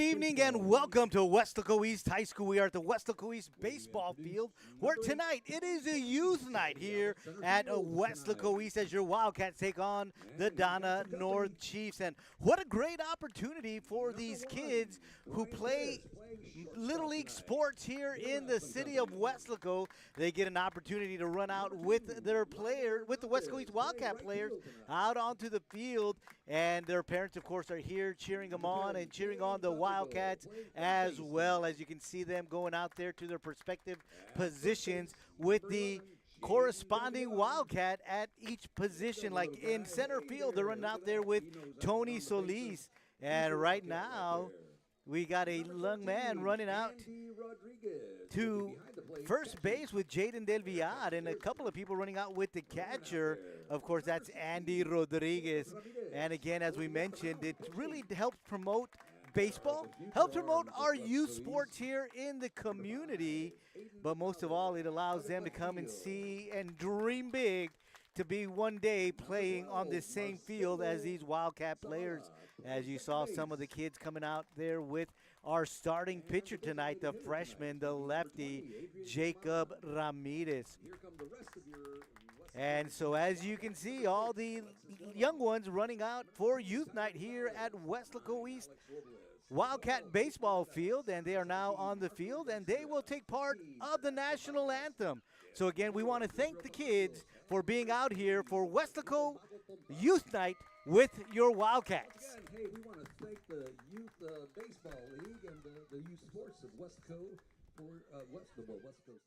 evening and welcome to Weslaco East High School. We are at the Weslaco East baseball field where tonight it is a youth night here at Weslaco East as your Wildcats take on the Donna North Chiefs. And what a great opportunity for these kids who play Little League sports here in the city of Weslaco. They get an opportunity to run out with their player, with the Weslaco East Wildcat players out onto the field. And their parents, of course, are here cheering them on and cheering on the Wildcats as well. As you can see them going out there to their respective positions with the corresponding Wildcat at each position. Like in center field, they're running out there with Tony Solis. And right now, we got a young man running out to first base with Jaden Del Villar, and a couple of people running out with the catcher. Of course, that's Andy Rodriguez. And again, as we mentioned, it really helps promote baseball, helps promote our youth sports here in the community. But most of all, it allows them to come and see and dream big to be one day playing on this same field as these Wildcat players. As you saw some of the kids coming out there with our starting pitcher tonight, the freshman, the lefty, Jacob Ramirez. And so as you can see, all the young ones running out for youth night here at Weslaco East Wildcat baseball field, and they are now on the field, and they will take part of the national anthem. So again, we want to thank the kids for being out here for Weslaco Youth Night with your Wildcats. And, hey, we want to thank the Youth Baseball League and the youth sports of Westco for Westco City.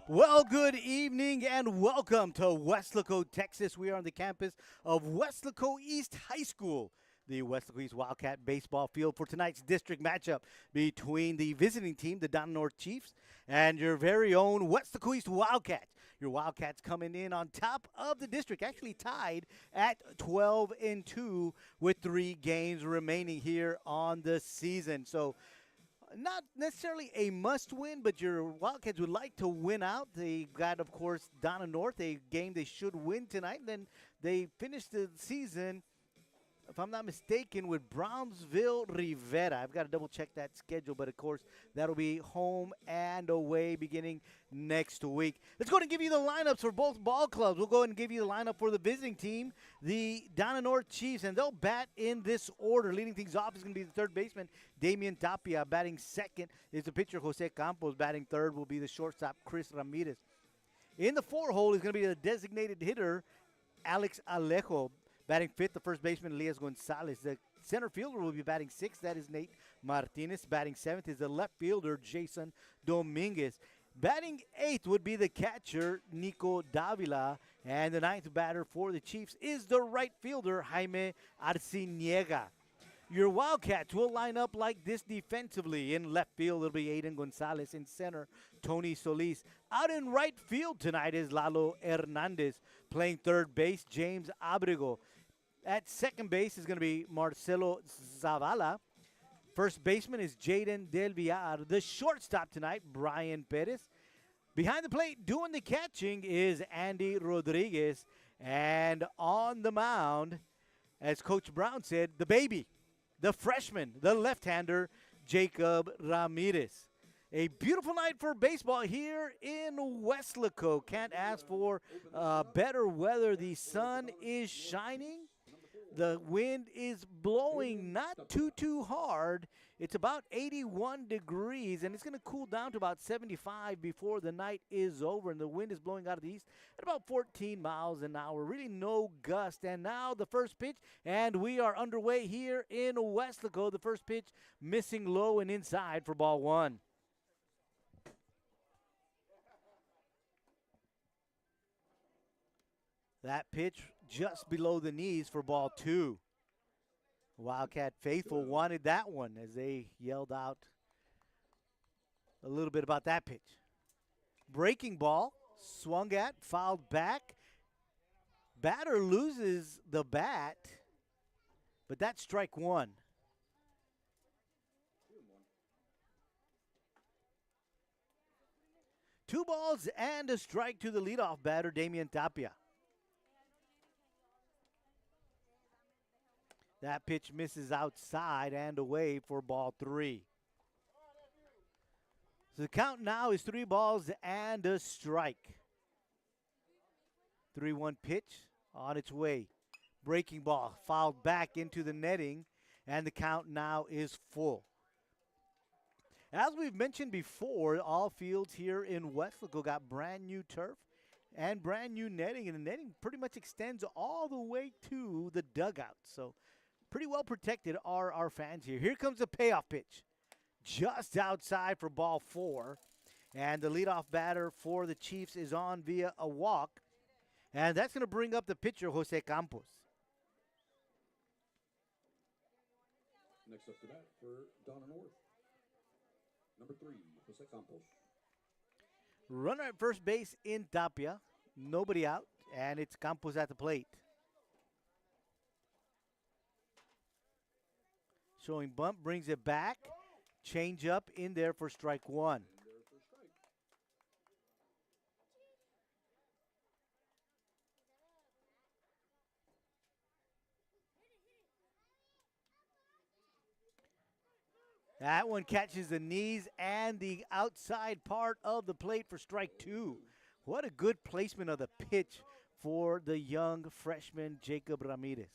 Well, good evening and welcome to Weslaco, Texas. We are on the campus of Weslaco East High School, the Weslaco East Wildcat baseball field for tonight's district matchup between the visiting team, the Donna North Chiefs, and your very own Weslaco East Wildcats. Your Wildcats coming in on top of the district, actually tied at 12-2 with 3 games remaining here on the season. So not necessarily a must-win, but your Wildcats would like to win out. They got, of course, Donna North, a game they should win tonight. And then they finished the season, if I'm not mistaken, with Brownsville Rivera. I've got to double-check that schedule, but, of course, that'll be home and away beginning next week. Let's go ahead and give you the lineups for both ball clubs. We'll go ahead and give you the lineup for the visiting team, the Donna North Chiefs, and they'll bat in this order. Leading things off is going to be the third baseman, Damian Tapia. Batting second is the pitcher, Jose Campos. Batting third will be the shortstop, Chris Ramirez. In the 4-hole is going to be the designated hitter, Alex Alejo. Batting fifth, the first baseman, Elias Gonzalez. The center fielder will be batting sixth. That is Nate Martinez. Batting 7th is the left fielder, Jason Dominguez. Batting 8th would be the catcher, Nico Davila. And the 9th batter for the Chiefs is the right fielder, Jaime Arciniega. Your Wildcats will line up like this defensively. In left field, it'll be Aiden Gonzalez. In center, Tony Solis. Out in right field tonight is Lalo Hernandez. Playing third base, James Abrego. At second base is going to be Marcelo Zavala. First baseman is Jaden Del Villar. The shortstop tonight, Brian Perez. Behind the plate, doing the catching is Andy Rodriguez. And on the mound, as Coach Brown said, the baby, the freshman, the left-hander, Jacob Ramirez. A beautiful night for baseball here in Weslaco. Can't ask for better weather. The sun is shining. The wind is blowing not too hard. It's about 81 degrees, and it's going to cool down to about 75 before the night is over. And the wind is blowing out of the east at about 14 miles an hour. Really no gust. And now the first pitch, and we are underway here in Weslaco. The first pitch missing low and inside for ball 1. That pitch just below the knees for ball 2. Wildcat faithful wanted that one as they yelled out a little bit about that pitch. Breaking ball, swung at, fouled back. Batter loses the bat, but that's strike 1. Two balls and a strike to the leadoff batter, Damian Tapia. That pitch misses outside and away for ball 3. So the count now is 3 balls and a strike. 3-1 pitch on its way. Breaking ball fouled back into the netting, and the count now is full. As we've mentioned before, all fields here in Weslaco got brand new turf and brand new netting, and the netting pretty much extends all the way to the dugout. So pretty well protected are our fans here. Here comes the payoff pitch. Just outside for ball 4. And the leadoff batter for the Chiefs is on via a walk. And that's going to bring up the pitcher, Jose Campos. Next up to bat for Donna North. Number 3, Jose Campos. Runner at first base in Tapia. Nobody out. And it's Campos at the plate. Showing bump, brings it back. Change up in there for strike 1. That one catches the knees and the outside part of the plate for strike 2. What a good placement of the pitch for the young freshman Jacob Ramirez.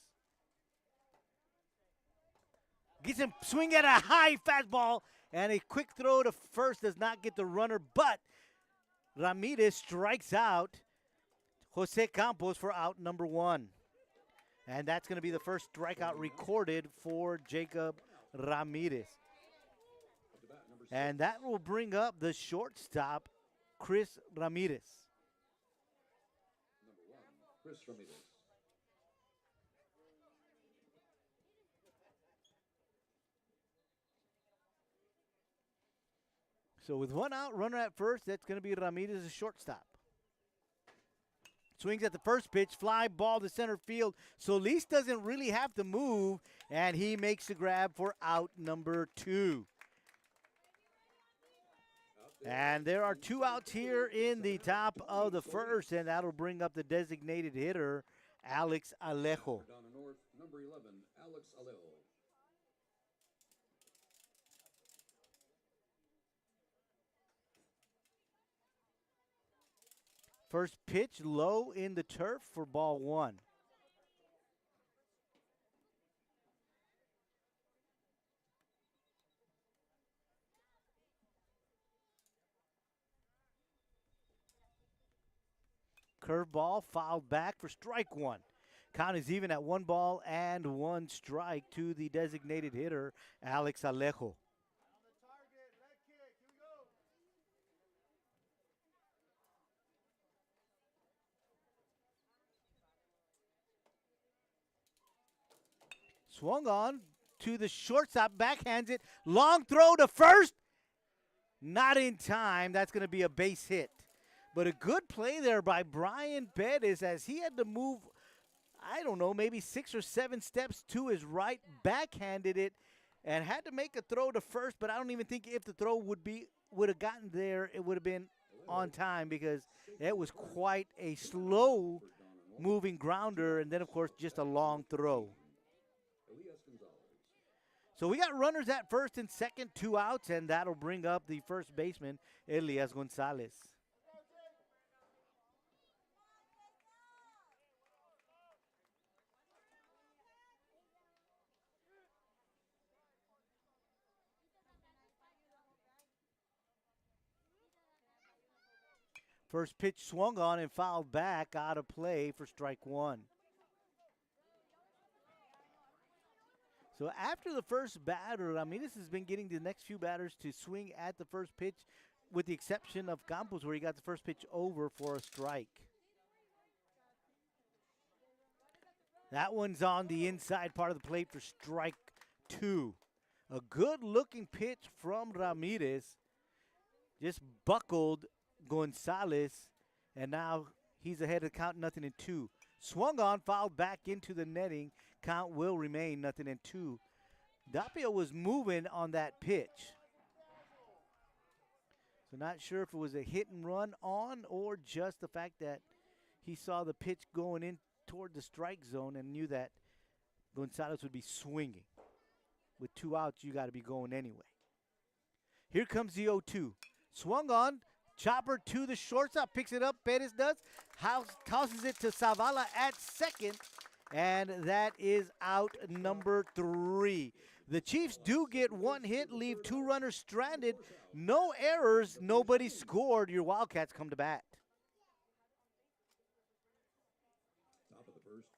Gets him swing at a high fastball, and a quick throw to first does not get the runner, but Ramirez strikes out Jose Campos for out number 1. And that's going to be the first strikeout recorded for Jacob Ramirez. And that will bring up the shortstop, Chris Ramirez. Number 1, Chris Ramirez. So with 1 out, runner at first, that's going to be Ramirez, the shortstop. Swings at the first pitch, fly ball to center field. Solis doesn't really have to move, and he makes the grab for out number 2. And there are 2 outs here in the top of the first, and that'll bring up the designated hitter, Alex Alejo. Donna North, number 11, Alex Alejo. First pitch low in the turf for ball 1. Curveball fouled back for strike 1. Count is even at 1 ball and 1 strike to the designated hitter, Alex Alejo. Swung on to the shortstop, backhands it. Long throw to first. Not in time. That's going to be a base hit. But a good play there by Brian Bettis as he had to move, I don't know, maybe 6 or 7 steps to his right, backhanded it, and had to make a throw to first. But I don't even think if the throw would have gotten there, it would have been on time because it was quite a slow moving grounder, and then, of course, just a long throw. So we got runners at first and second, 2 outs, and that'll bring up the first baseman, Elias Gonzalez. First pitch swung on and fouled back, out of play for strike 1. So after the first batter, Ramirez has been getting the next few batters to swing at the first pitch, with the exception of Campos, where he got the first pitch over for a strike. That one's on the inside part of the plate for strike 2. A good-looking pitch from Ramirez. Just buckled Gonzalez, and now he's ahead of the count, 0-2. Swung on, fouled back into the netting. Count will remain 0-2. Dapio was moving on that pitch. So not sure if it was a hit and run on or just the fact that he saw the pitch going in toward the strike zone and knew that Gonzalez would be swinging. With 2 outs, you got to be going anyway. Here comes the 0-2. Swung on. Chopper to the shortstop, picks it up, Perez does, tosses it to Zavala at second, and that is out number 3. The Chiefs do get 1 hit, leave 2 runners stranded, no errors, nobody scored. Your Wildcats come to bat. Top of the first.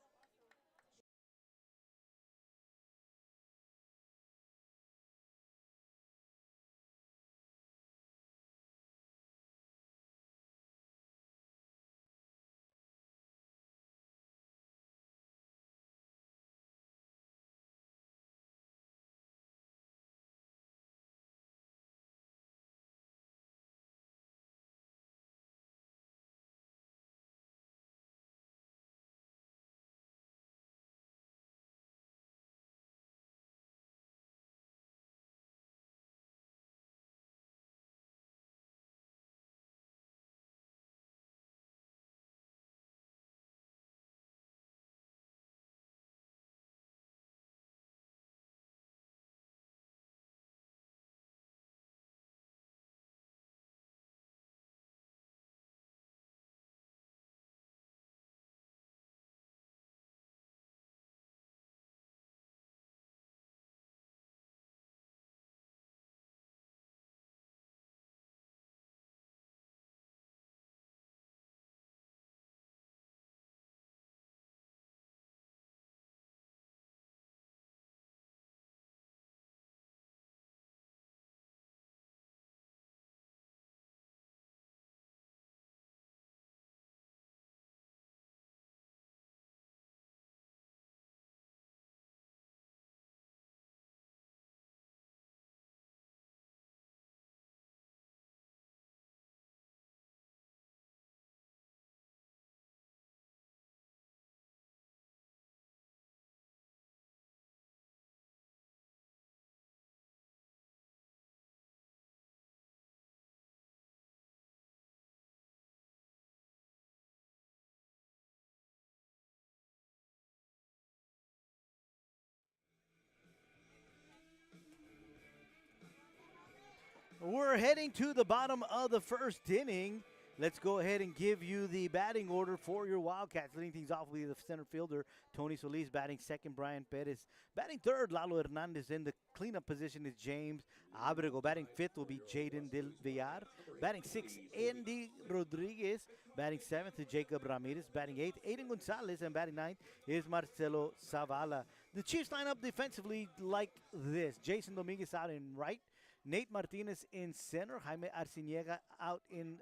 We're heading to the bottom of the first inning. Let's go ahead and give you the batting order for your Wildcats. Leading things off will be the center fielder, Tony Solis. Batting second, Brian Perez. Batting third, Lalo Hernandez. In the cleanup position is James Abrego. Batting fifth will be Jaden Del Villar. Batting sixth, Andy Rodriguez. Batting seventh is Jacob Ramirez. Batting eighth, Aiden Gonzalez. And batting ninth is Marcelo Zavala. The Chiefs line up defensively like this. Jason Dominguez out in right. Nate Martinez in center. Jaime Arciniega out in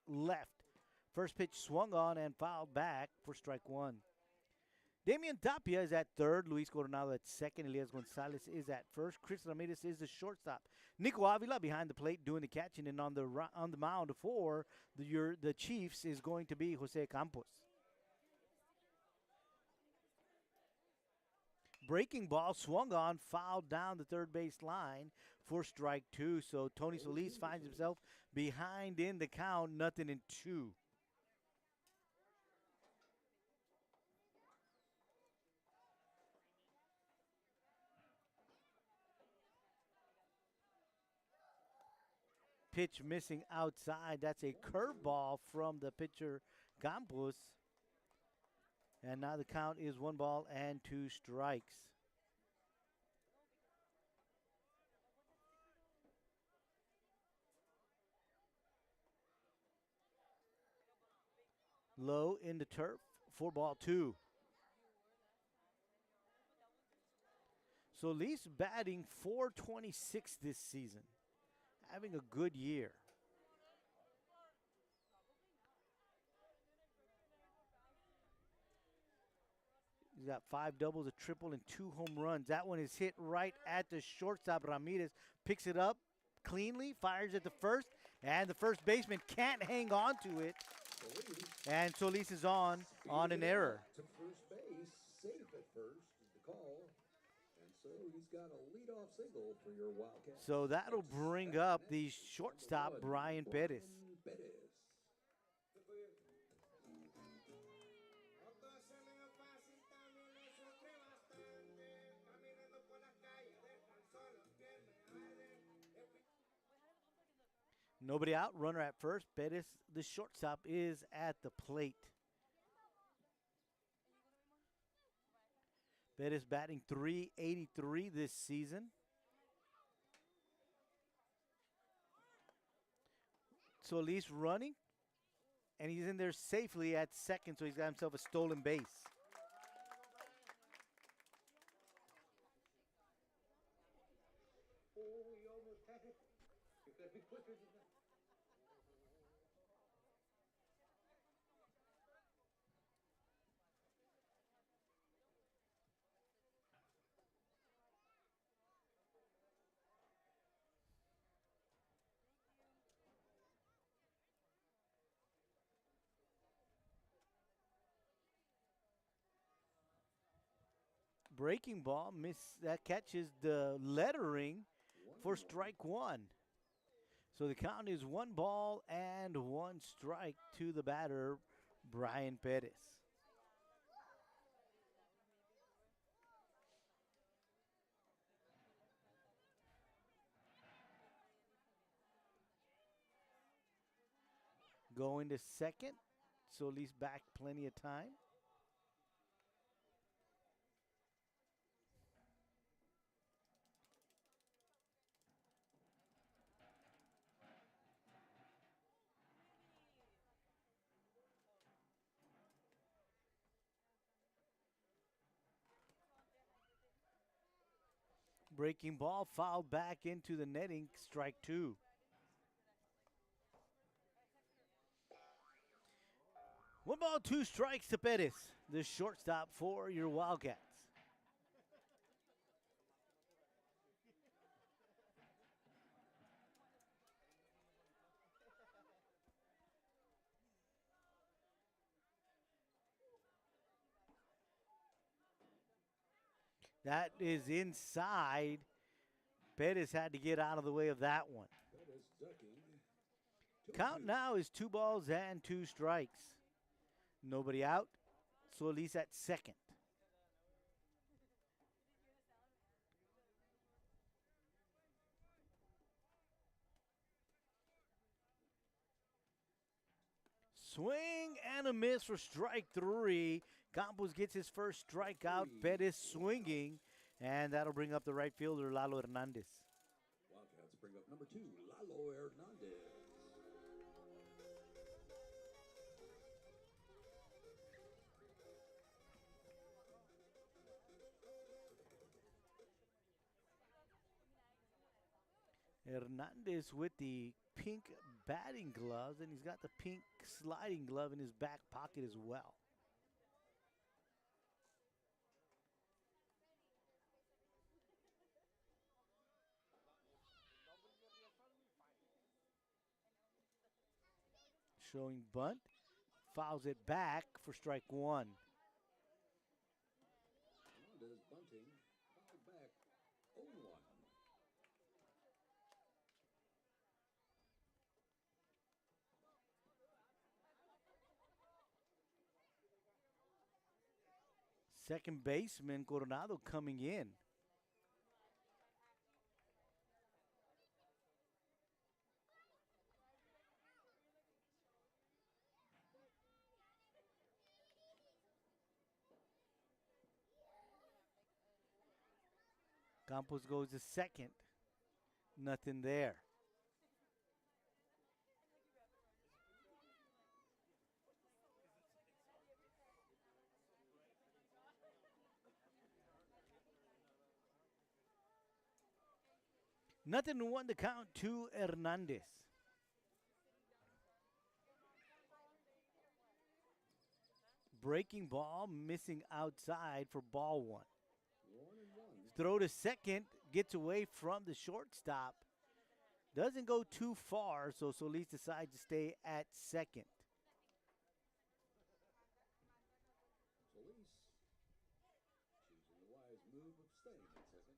left. First pitch swung on and fouled back for strike one. Damian Tapia is at third. Luis Coronado at second. Elias Gonzalez is at first. Chris Ramirez is the shortstop. Nico Avila behind the plate doing the catching, and on the mound for the Chiefs is going to be Jose Campos. Breaking ball swung on, fouled down the third base line for strike two. So Tony Solis finds himself behind in the count, 0-2. Pitch missing outside. That's a curveball from the pitcher Campos. And now the count is 1-2 strikes. Low in the turf, 4-2. Solis batting .426 this season, having a good year. He's got 5 doubles, a triple, and 2 home runs. That one is hit right at the shortstop. Ramirez picks it up cleanly, fires at the first, and the first baseman can't hang on to it. And Solis is on an error. To first base, safe at first is the call. And so he's got a leadoff single for your Wildcats. So that'll bring up the shortstop, Brian Perez. Nobody out, runner at first. Perez, the shortstop, is at the plate. Perez batting .383 this season. Solis running, and he's in there safely at second, so he's got himself a stolen base. Breaking ball, that catches the lettering for strike one. So the count is 1-1 strike to the batter, Brian Perez. Going to second, Solis back plenty of time. Breaking ball fouled back into the netting, strike two. One ball, 2 strikes to Perez, the shortstop for your Wildcats. That is inside. Perez had to get out of the way of that one. Count now is 2-2 strikes. Nobody out. Solis at second. Swing and a miss for strike 3. Campos gets his first strikeout. Bettis swinging, and that'll bring up the right fielder, Lalo Hernandez. Wildcats bring up number 2, Lalo Hernandez. Hernandez with the pink batting gloves, and he's got the pink sliding glove in his back pocket as well. Showing bunt, fouls it back for strike 1. Hernandez bunting, fouled back, 0-1. Second baseman Coronado coming in. Campos goes to second. Nothing there. Nothing to 1 to count to Hernandez. Breaking ball, missing outside for ball 1. 1-1. Throw to second, gets away from the shortstop. Doesn't go too far, so Solis decides to stay at second. Solis choosing the wise move of staying at second.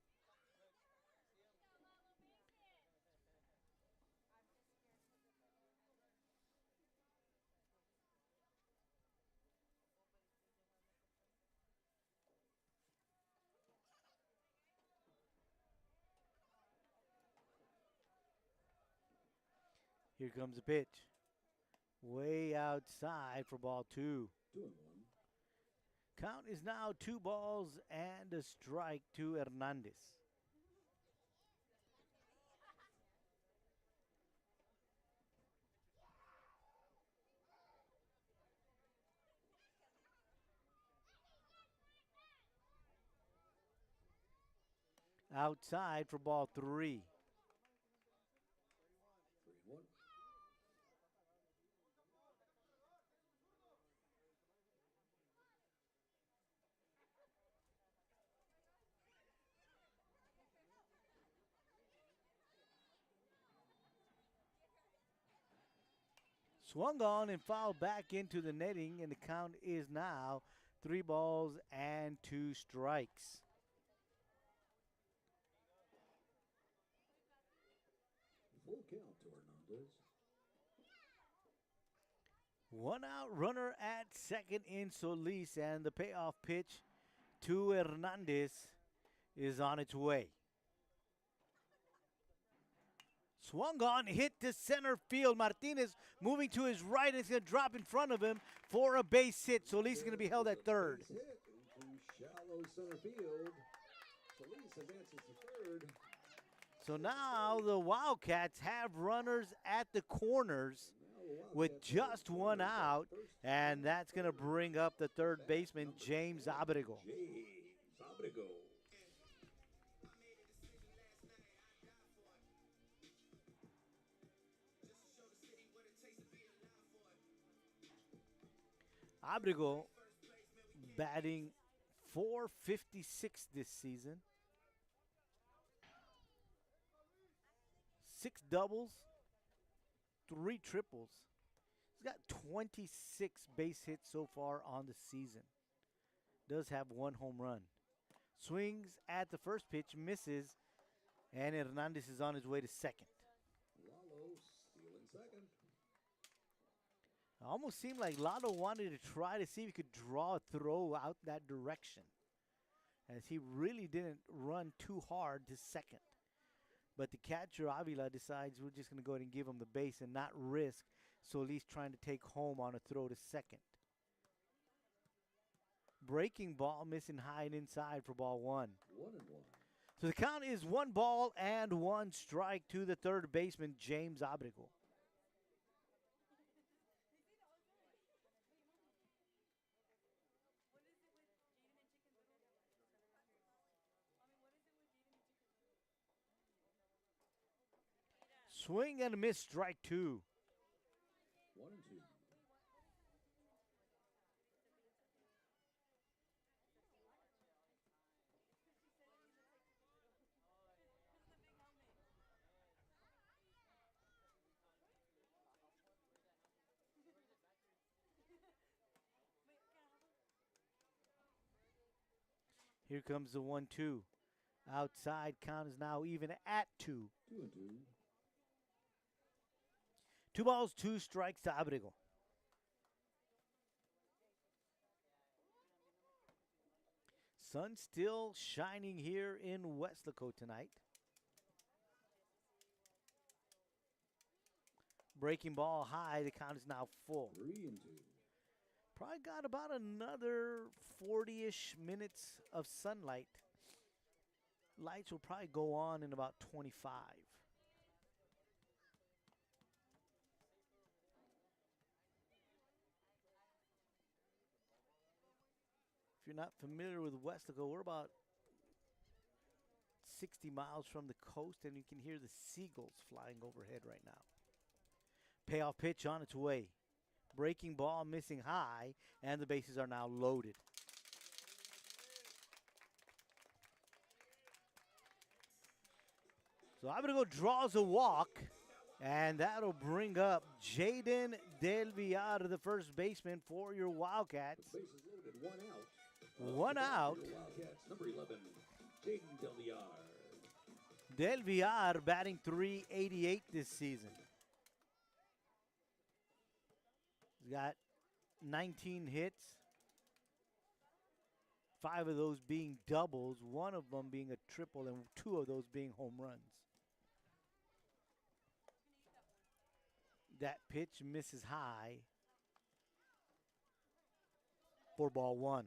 Here comes the pitch. Way outside for ball 2. 2-1. Count is now 2 balls and a strike to Hernandez. Outside for ball 3. 3-1. Swung on and fouled back into the netting, and the count is now 3 balls and 2 strikes. Full count to Hernandez. 1 out runner at second in Solis, and the payoff pitch to Hernandez is on its way. Swung on, hit to center field. Martinez moving to his right, and it's going to drop in front of him for a base hit. Solis is going to be held at third. Base hit into shallow center field. Solis advances to third. So now the Wildcats have runners at the corners with just 1 out, and that's going to bring up the third baseman, James Abrego. James Abrego. Abrego batting .456 this season. 6 doubles, 3 triples. He's got 26 base hits so far on the season. Does have 1 home run. Swings at the first pitch, misses, and Hernandez is on his way to second. Lalo stealing second. Almost seemed like Lalo wanted to try to see if he could draw a throw out that direction, as he really didn't run too hard to second. But the catcher, Avila, decides we're just going to go ahead and give him the base and not risk Solis trying to take home on a throw to second. Breaking ball missing high and inside for ball 1. 1-1. So the count is 1 ball and 1 strike to the third baseman, James Abrigo. Swing and a miss, strike 2. 1-2. Here comes the 1-2. Outside count is now even at 2. 2-2. 2 balls, 2 strikes to Abrigo. Sun still shining here in Weslaco tonight. Breaking ball high. The count is now full. 3-2. Probably got about another 40-ish minutes of sunlight. Lights will probably go on in about 25. If you're not familiar with Weslaco, we're about 60 miles from the coast, and you can hear the seagulls flying overhead right now. Payoff pitch on its way. Breaking ball missing high, and the bases are now loaded. So Abrigo draws a walk, and that'll bring up Jaden Del Villar, the first baseman for your Wildcats. The bases loaded, 1 out. 1 out. Your Wildcats, number 11, Jaden Del Villar. Del Villar batting .388 this season. He's got 19 hits, 5 of those being doubles, 1 of them being a triple, and 2 of those being home runs. That pitch misses high for ball 1.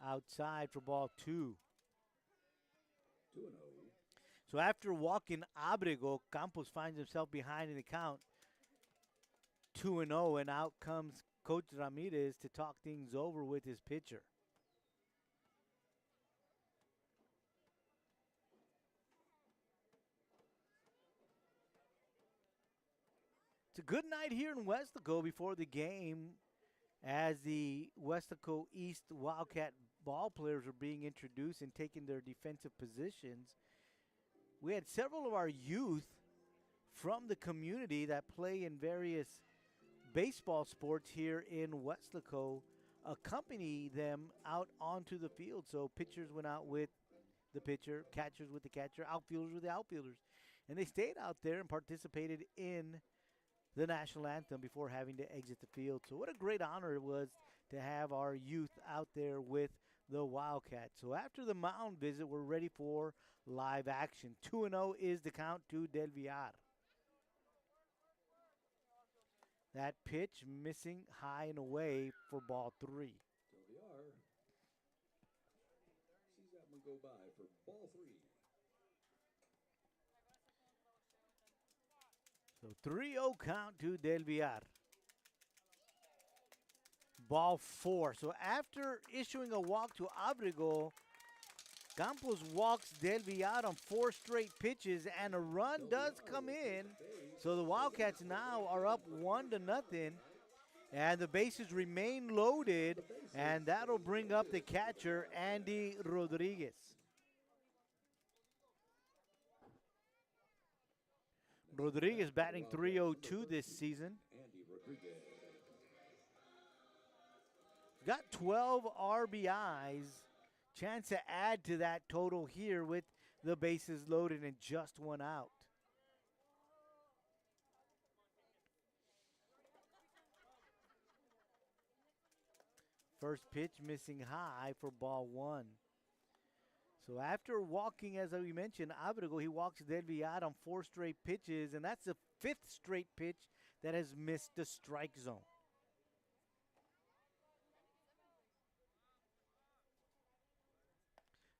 Outside for ball 2. 2-0. So after walking Abrigo, Campos finds himself behind in the count 2-0, and out comes Coach Ramirez to talk things over with his pitcher. It's a good night here in Weslaco before the game, as the Weslaco East Wildcat ball players are being introduced and taking their defensive positions. We had several of our youth from the community that play in various baseball sports here in Weslaco accompany them out onto the field. So pitchers went out with the pitcher, catchers with the catcher, outfielders with the outfielders. And they stayed out there and participated in the national anthem before having to exit the field. So what a great honor it was to have our youth out there with the Wildcats. So after the mound visit, we're ready for live action. 2-0 is the count to Del Villar. That pitch missing high and away for ball 3. Del Villar sees that one go by for ball 3. So 3-0 count to Del Villar. Ball 4. So after issuing a walk to Abrigo, Campos walks Del Villar on 4 straight pitches, and a run does come in. So the Wildcats now are up 1-0, and the bases remain loaded, and that'll bring up the catcher, Andy Rodriguez. Rodriguez batting .302 this season. Andy Rodriguez. Got 12 RBIs. Chance to add to that total here with the bases loaded and just 1 out. First pitch missing high for ball one. So after walking, as we mentioned, Abrego, he walks Delviad on 4 straight pitches, and that's the 5th straight pitch that has missed the strike zone.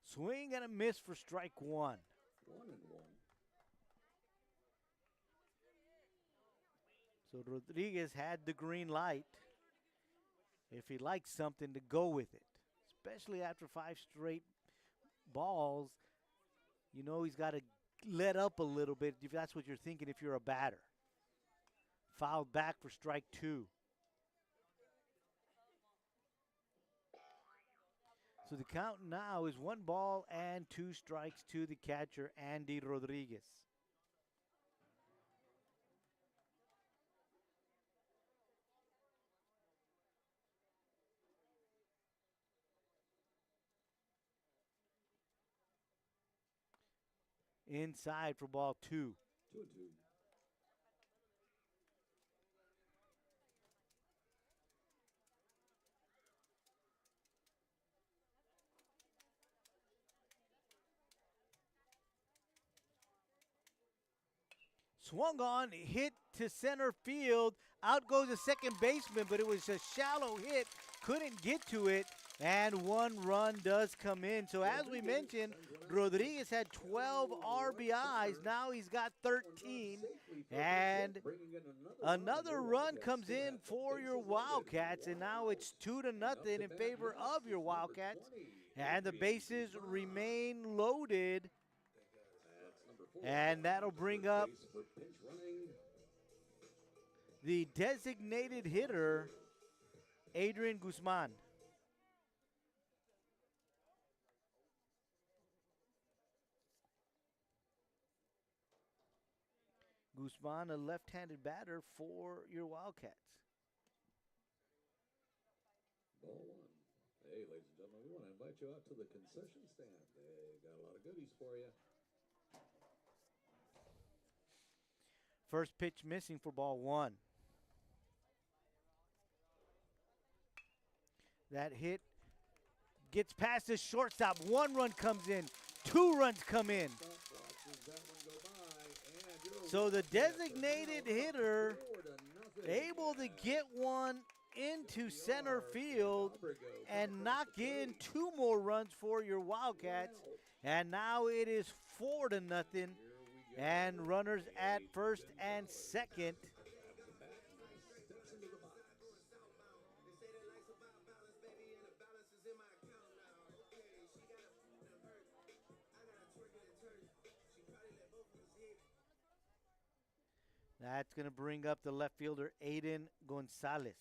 Swing and a miss for strike one. 1-1. So Rodriguez had the green light if he likes something to go with it, especially after 5 straight balls. You know he's got to let up a little bit if that's what you're thinking if you're a batter. Fouled back for strike 2. So the count now is 1 ball and 2 strikes to the catcher, Andy Rodriguez. Inside for ball 2. 2-2. Swung on, hit to center field. Out goes the second baseman, but it was a shallow hit. Couldn't get to it, and 1 run does come in. So as we mentioned, Rodriguez had 12 RBIs. Now he's got 13, and another run comes in for your Wildcats, and now it's 2-0 in favor of your Wildcats, and the bases remain loaded. And that'll bring up the designated hitter, Adrian Guzman. Guzman, a left-handed batter for your Wildcats. Ball 1. Hey, ladies and gentlemen, we want to invite you out to the concession stand. They got a lot of goodies for you. First pitch missing for ball 1. That hit gets past the shortstop. 1 run comes in. 2 runs come in. So the designated hitter able to get one into center field and knock in 2 more runs for your Wildcats. And now it is 4-0. And runners at first and second. That's going to bring up the left fielder, Aiden Gonzalez.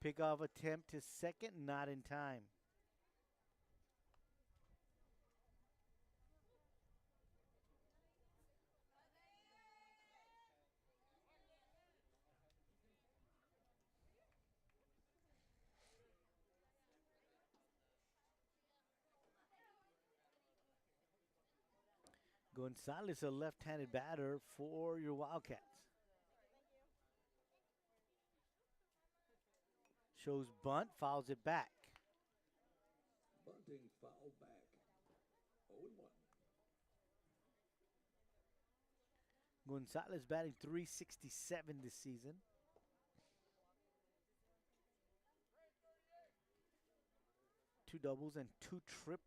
Pickoff attempt to second, not in time. Gonzalez, a left-handed batter for your Wildcats. Shows bunt, fouls it back. Bunting foul back. 0-1. Gonzalez batting .367 this season. Two doubles and 2 triples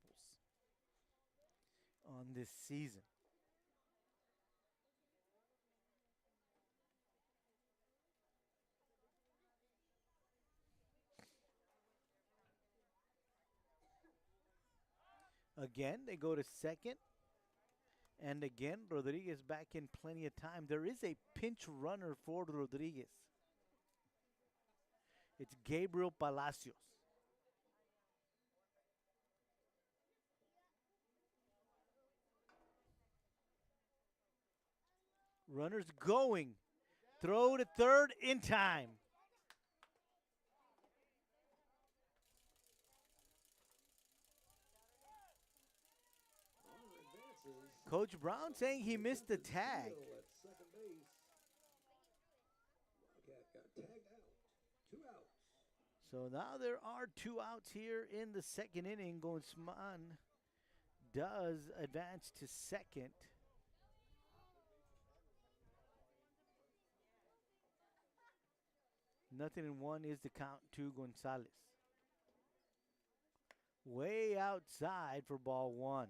on this season. Again, they go to second. And again, Rodriguez back in plenty of time. There is a pinch runner for Rodriguez. It's Gabriel Palacios. Runners going. Throw to third in time. Coach Brown saying he missed the tag. At second base. Wildcat got tagged out. 2 outs. So now there are 2 outs here in the second inning. Guzman does advance to second. Nothing in 1 is the count to Gonzalez. Way outside for ball 1.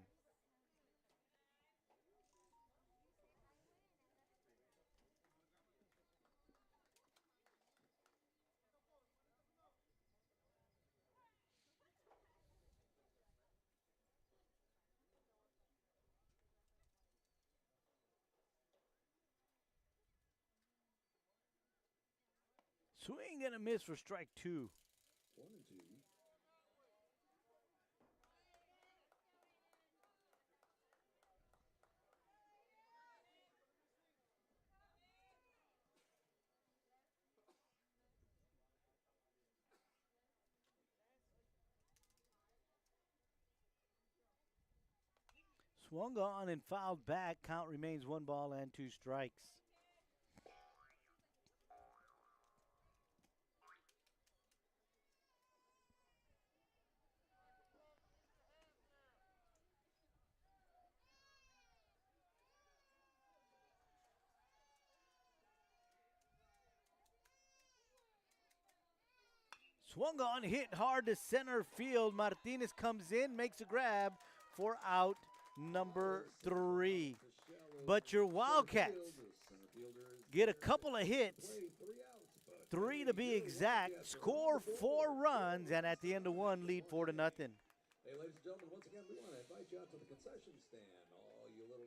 Swing and a miss for strike 2. 1-2. Swung on and fouled back. Count remains 1 ball and 2 strikes. Swung on, hit hard to center field. Martinez comes in, makes a grab for out number 3. But your Wildcats get a couple of hits, 3 to be exact, score 4 runs, and at the end of 1, lead 4-0. Hey, ladies and gentlemen, once again, we want to invite you out to the concession stand. All you little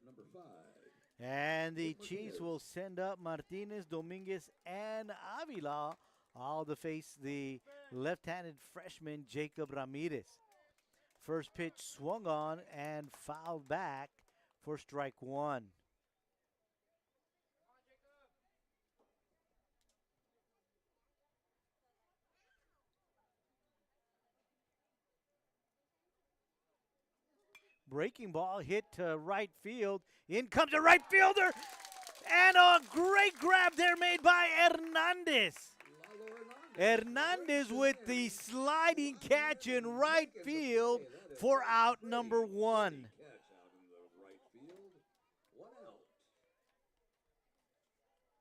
number 5. And the Chiefs will send up Martinez, Dominguez, and Avila, all to face the left-handed freshman Jacob Ramirez. First pitch swung on and fouled back for strike 1. Breaking ball hit to right field. In comes a right fielder. And a great grab there made by Hernandez. Hernandez with the sliding catch in right field for out number 1. Catch out in the right field. 1 out.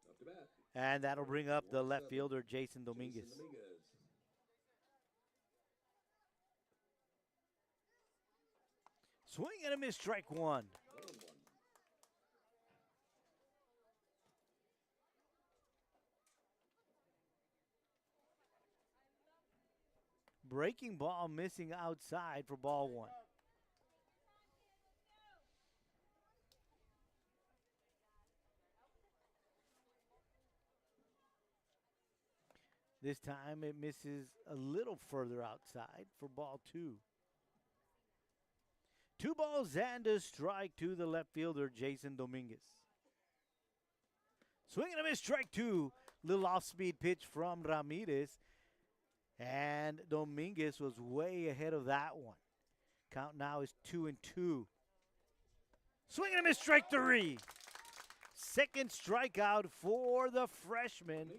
Up to bat. And that'll bring up the left fielder, Jason Dominguez. Swing and a miss, strike 1. Breaking ball missing outside for ball 1. This time it misses a little further outside for ball 2. 2 balls and a strike to the left fielder, Jason Dominguez. Swing and a miss, strike two. Little off-speed pitch from Ramirez. And Dominguez was way ahead of that one. Count now is 2-2. Swing and a miss, strike three. Second strikeout for the freshman.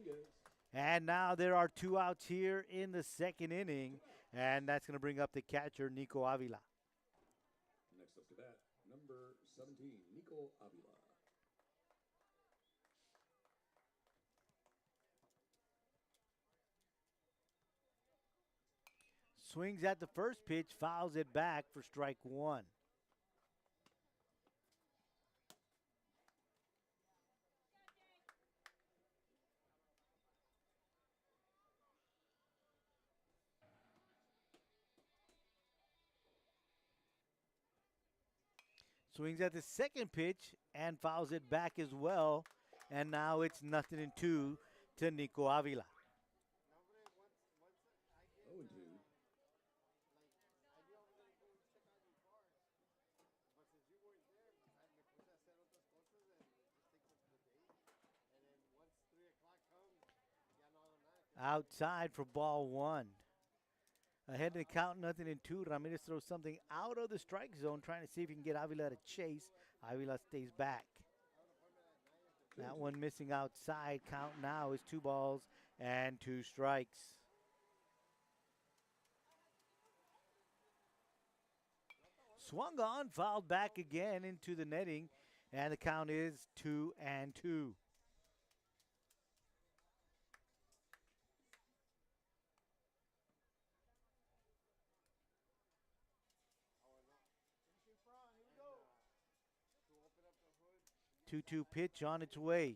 And now there are 2 outs here in the second inning. And that's going to bring up the catcher, Nico Avila. Next up to bat, number 17, Nico Avila. Swings at the first pitch, fouls it back for strike one. Swings at the second pitch and fouls it back as well. And now it's 0-2 to Nico Avila. 0-2. Outside for ball one. Ahead in the count, 0-2. Ramirez throws something out of the strike zone, trying to see if he can get Avila to chase. Avila stays back. That one missing outside. Count now is 2 balls and 2 strikes. Swung on, fouled back again into the netting, and the count is 2-2. Two-two pitch on its way.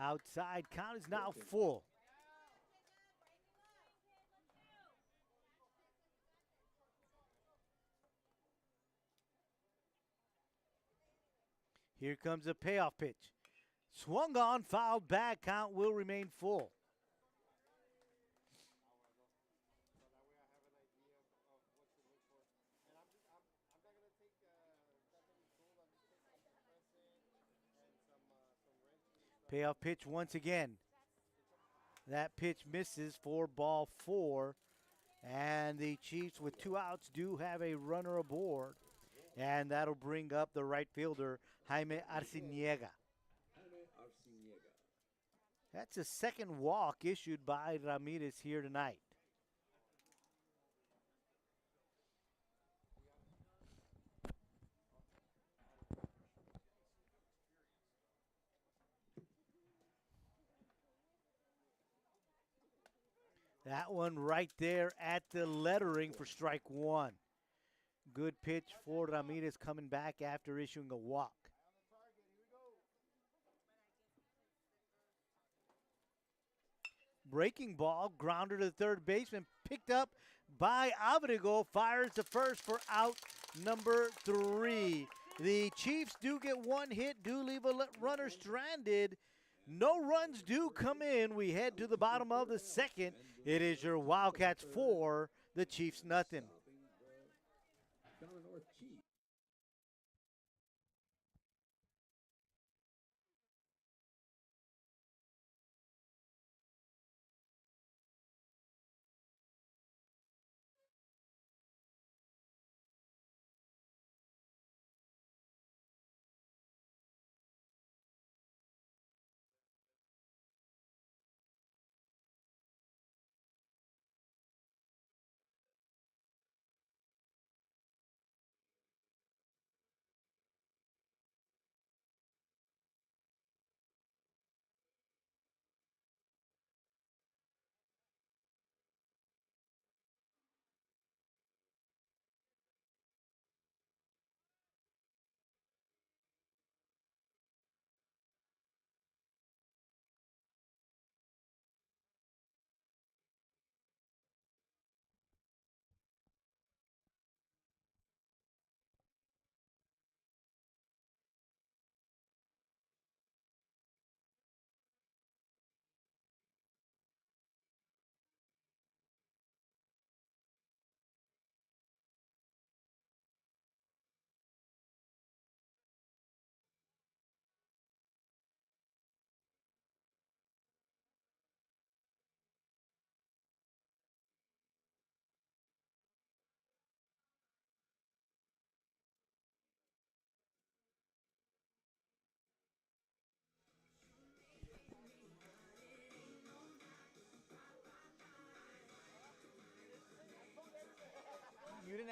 Outside, count is now full. Here comes a payoff pitch. Swung on, fouled back, count will remain full. Payoff pitch once again. That pitch misses for ball 4. And the Chiefs with 2 outs do have a runner aboard. And that'll bring up the right fielder, Jaime Arciniega. That's a second walk issued by Ramirez here tonight. That one right there at the lettering for strike one. Good pitch for Ramirez coming back after issuing a walk. Breaking ball, grounder to the third baseman, picked up by Abrego, fires to first for out number 3. The Chiefs do get 1 hit, do leave a runner stranded. No runs do come in. We head to the bottom of the second. It is your Wildcats 4, the Chiefs nothing.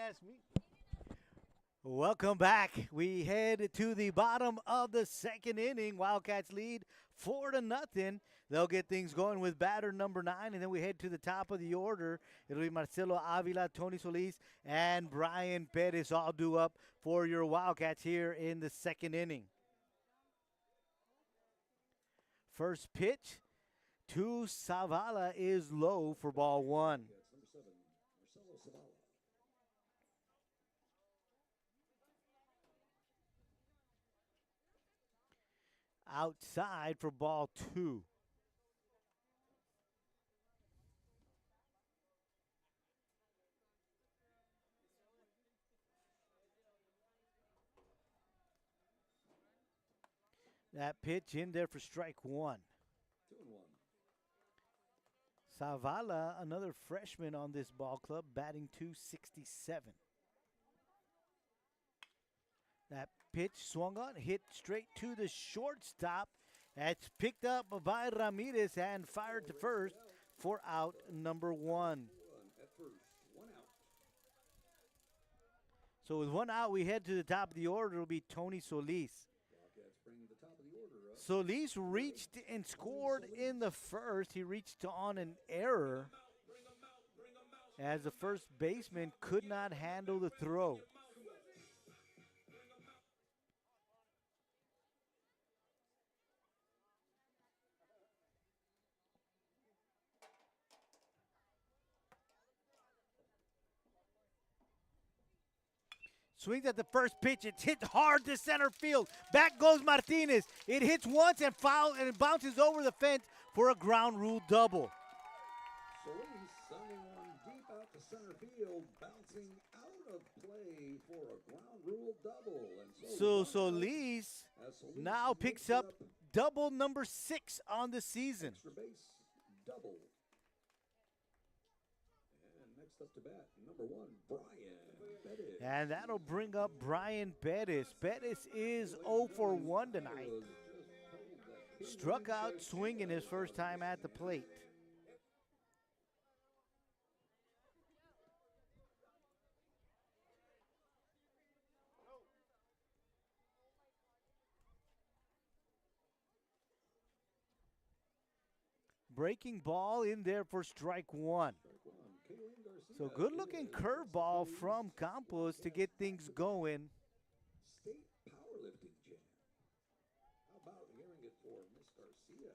ask me. Welcome back. We head to the bottom of the second inning. Wildcats lead 4-0. They'll get things going with batter number 9, and then we head to the top of the order. It'll be Marcelo Avila, Tony Solis, and Brian Perez all due up for your Wildcats here in the second inning. First pitch to Zavala is low for ball 1. Number 7, Marcelo Zavala. Outside for ball 2. That pitch in there for strike 1. 2-1. Zavala, another freshman on this ball club, batting .267. That pitch swung on, hit straight to the shortstop. That's picked up by Ramirez and fired to first for out number 1. At first, 1 out. So with 1 out, we head to the top of the order. It'll be Tony Solis. Wildcats bring the top of the order up. Solis reached and scored in the first. He reached on an error as the first baseman could not handle the throw. Swings at the first pitch. It's hit hard to center field. Back goes Martinez. It hits once and foul, and it bounces over the fence for a ground rule double. Solis sending one deep out to center field, bouncing out of play for a ground rule double. And So Solis now picks up double number 6 on the season. Extra base double. And next up to bat, number 1, Brian Bettis. And that'll bring up Brian Bettis. Bettis is 0 for 1 tonight. Struck out swinging his first time at the plate. Breaking ball in there for strike 1. So good looking curveball from Campos to get things going. State powerlifting jam. How about hearing it for Miss Garcia?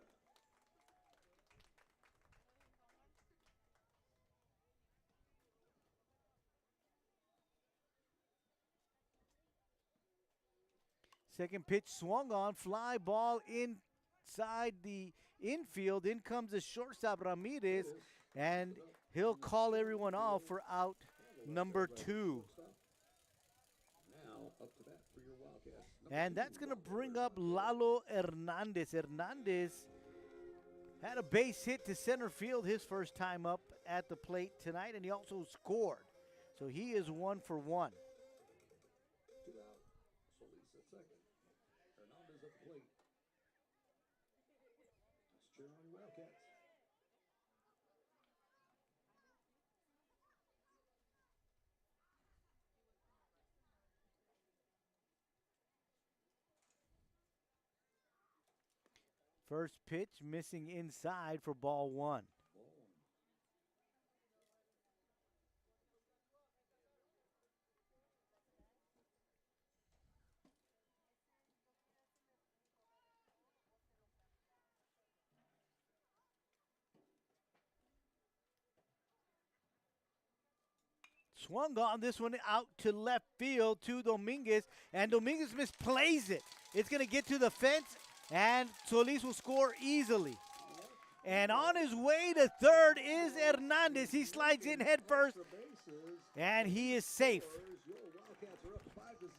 Second pitch swung on, fly ball inside the infield. In comes the shortstop Ramirez, and he'll call everyone off for out number 2. Now up to bat for your Wildcats. And that's going to bring up Lalo Hernandez. Hernandez had a base hit to center field his first time up at the plate tonight, and he also scored. So he is 1 for 1. 2 out. Solis at second. Hernandez at the plate. Let's cheer on your Wildcats. First pitch missing inside for ball 1. Swung on this one out to left field to Dominguez, and Dominguez misplays it. It's going to get to the fence, and Solis will score easily. And on his way to third is Hernandez. He slides in head first, and he is safe. Your Wildcats are up 5-0.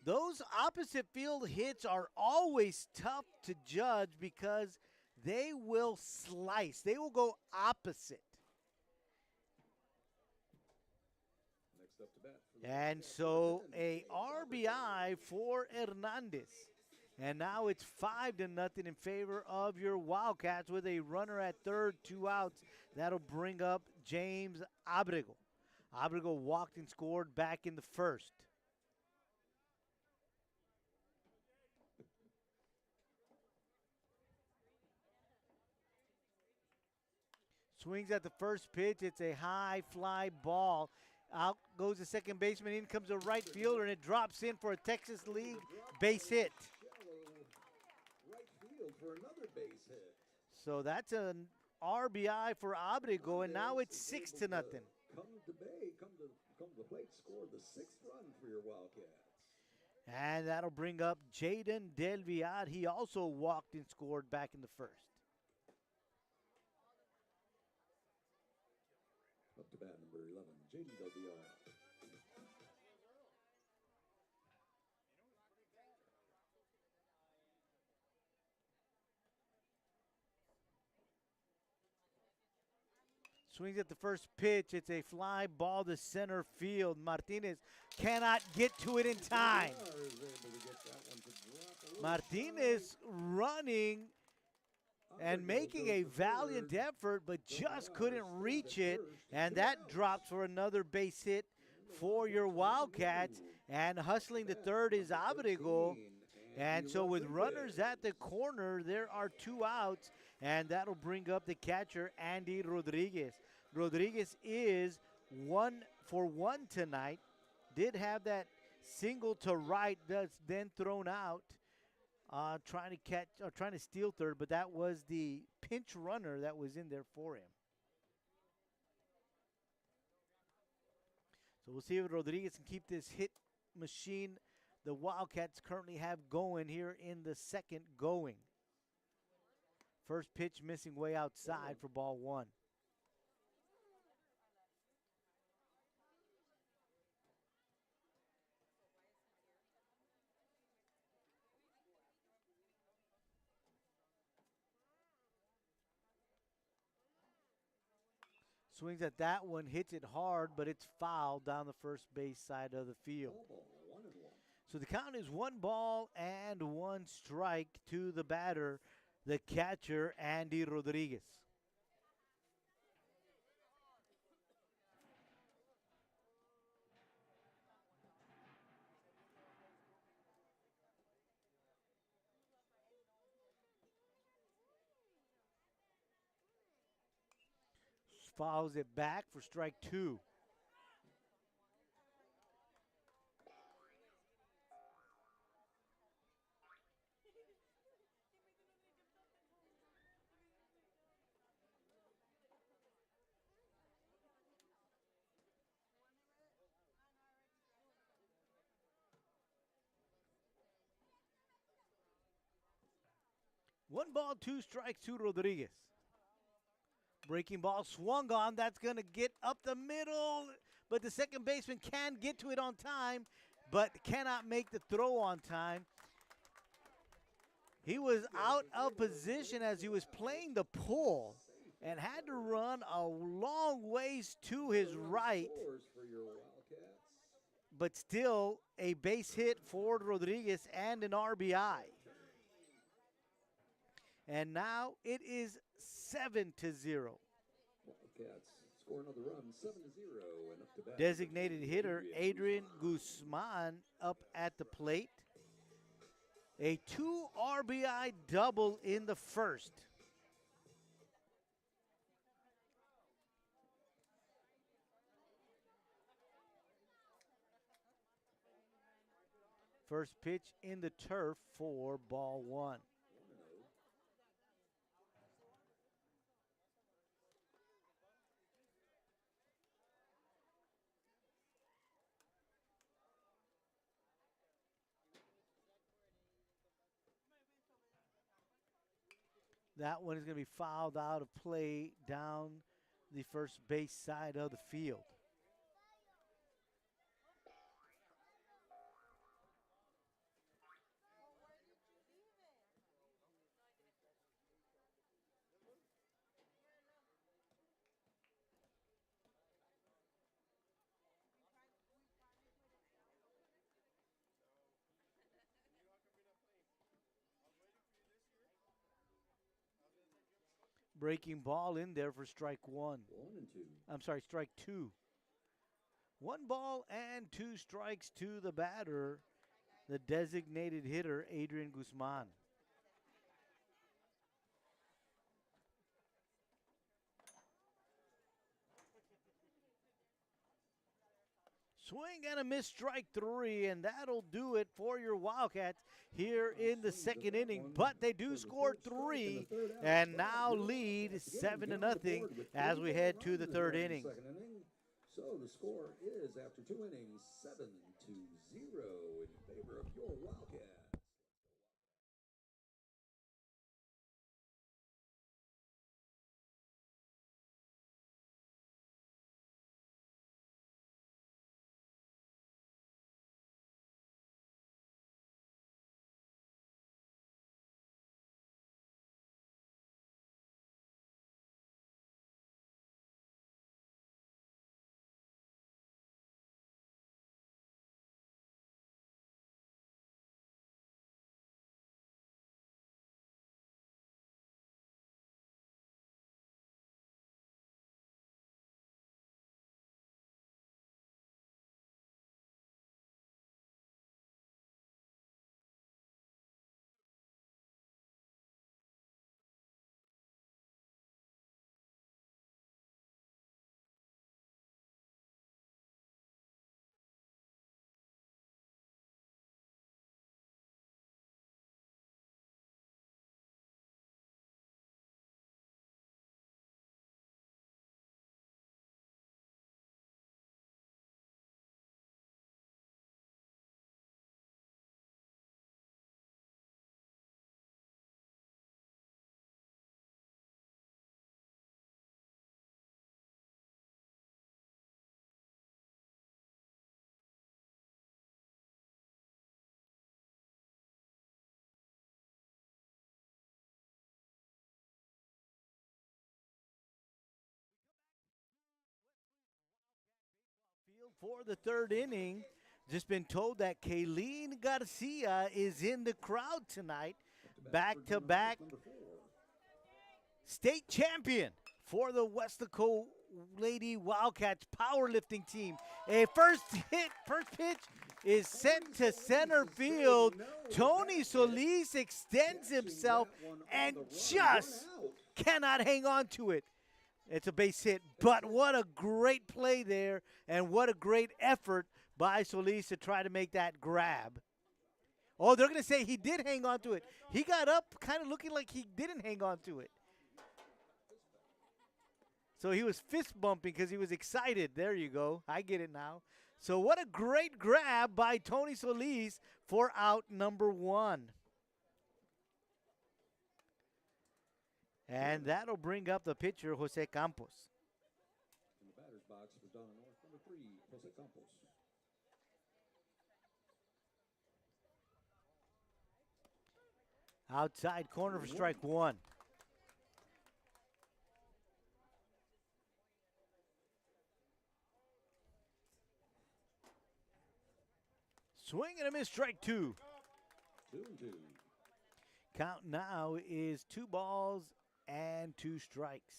Those opposite field hits are always tough to judge because they will slice. They will go opposite. Next up to bat for the And so a RBI for Hernandez. And now it's 5-0 in favor of your Wildcats with a runner at third, 2 outs. That'll bring up James Abrego. Abrego walked and scored back in the first. Swings at the first pitch. It's a high fly ball. Out goes the second baseman. In comes the right fielder, and it drops in for a Texas League base hit. Right field for another base hit. So that's an RBI for Abrego, and now it's 6-0. Come to the plate, score the 6th run for your Wildcats. And that'll bring up Jaden Del Villar. He also walked and scored back in the first. Up to bat number 11, Jaden Del Villar. Swings at the first pitch. It's a fly ball to center field. Martinez cannot get to it in time. Martinez running and making a valiant effort, but just couldn't reach it. And that drops for another base hit for your Wildcats. And hustling to third is Abrego. And so with runners at the corner, there are 2 outs. And that'll bring up the catcher, Andy Rodriguez. Rodriguez is 1 for 1 tonight. Did have that single to right that's then thrown out, trying to steal third, but that was the pinch runner that was in there for him. So we'll see if Rodriguez can keep this hit machine the Wildcats currently have going here in the second going. First pitch missing way outside for ball 1. Swings at that one, hits it hard, but it's fouled down the first base side of the field. So the count is 1 ball and 1 strike to the batter, the catcher, Andy Rodriguez. Fouls it back for strike 2. One ball, 2 strikes to Rodriguez. Breaking ball swung on. That's going to get up the middle, but the second baseman can get to it on time, but cannot make the throw on time. He was out of position as he was playing the pull and had to run a long ways to his right, but still a base hit for Rodriguez and an RBI. And now it is 7-0. Wildcats score another run, 7-0, and up to bat. Designated hitter Adrian Guzman up at the plate. A 2 RBI double in the first. First pitch in the turf for ball 1. That one is going to be fouled out of play down the first base side of the field. Breaking ball in there for strike one. 1-2. I'm sorry, strike two. 1 ball and 2 strikes to the batter, the designated hitter, Adrian Guzman. Swing and a miss, strike three, and that'll do it for your Wildcats here in the second inning. But they do score 3 and now lead 7-0 as we head to the third inning. So the score is, after 2 innings, 7-0 in favor of your Wildcats. Field for the third inning. Just been told that Kayleen Garcia is in the crowd tonight. Back-to-back state champion for the Weslaco Lady Wildcats powerlifting team. A first pitch is sent to center field. Tony Solis extends himself and just cannot hang on to it. It's a base hit, but what a great play there, and what a great effort by Solis to try to make that grab. Oh, they're going to say he did hang on to it. He got up kind of looking like he didn't hang on to it. So he was fist bumping because he was excited. There you go. I get it now. So what a great grab by Tony Solis for out number one. And that'll bring up the pitcher, Jose Campos. In the batter's box for Donna North, number 3, Jose Campos. Outside corner for strike one. Swing and a miss, strike two. 2-2. Count now is 2 balls and 2 strikes.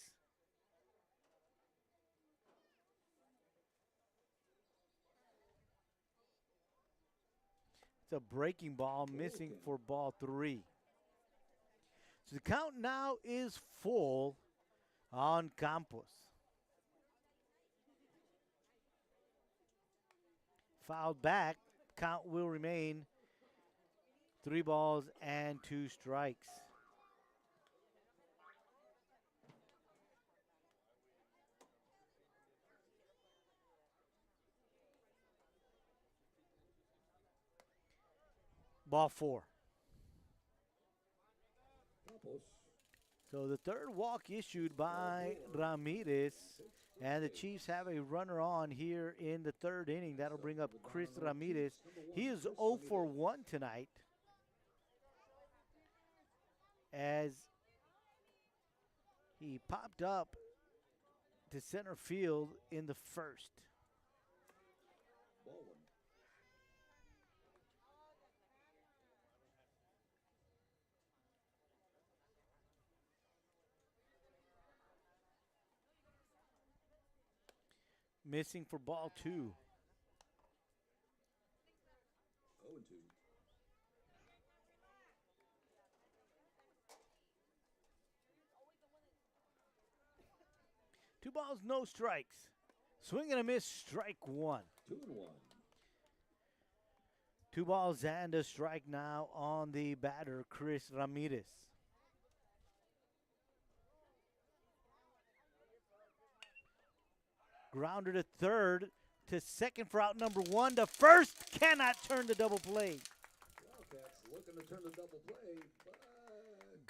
It's a breaking ball, missing for ball 3. So the count now is full on Campos. Fouled back, count will remain 3 balls and 2 strikes. Ball 4. Campos. So the third walk issued by Ramirez, and the Chiefs have a runner on here in the third inning. That'll bring up Chris Ramirez. He is 0 for 1 tonight, as he popped up to center field in the first. Ball 1. Missing for ball 2. 0-2. Two balls, no strikes. Swing and a miss, strike 1. 2-1. 2 balls and a strike now on the batter, Chris Ramirez. Grounder to third, to second for out number 1. To first, cannot turn the double play. Wildcats looking to turn the double play, but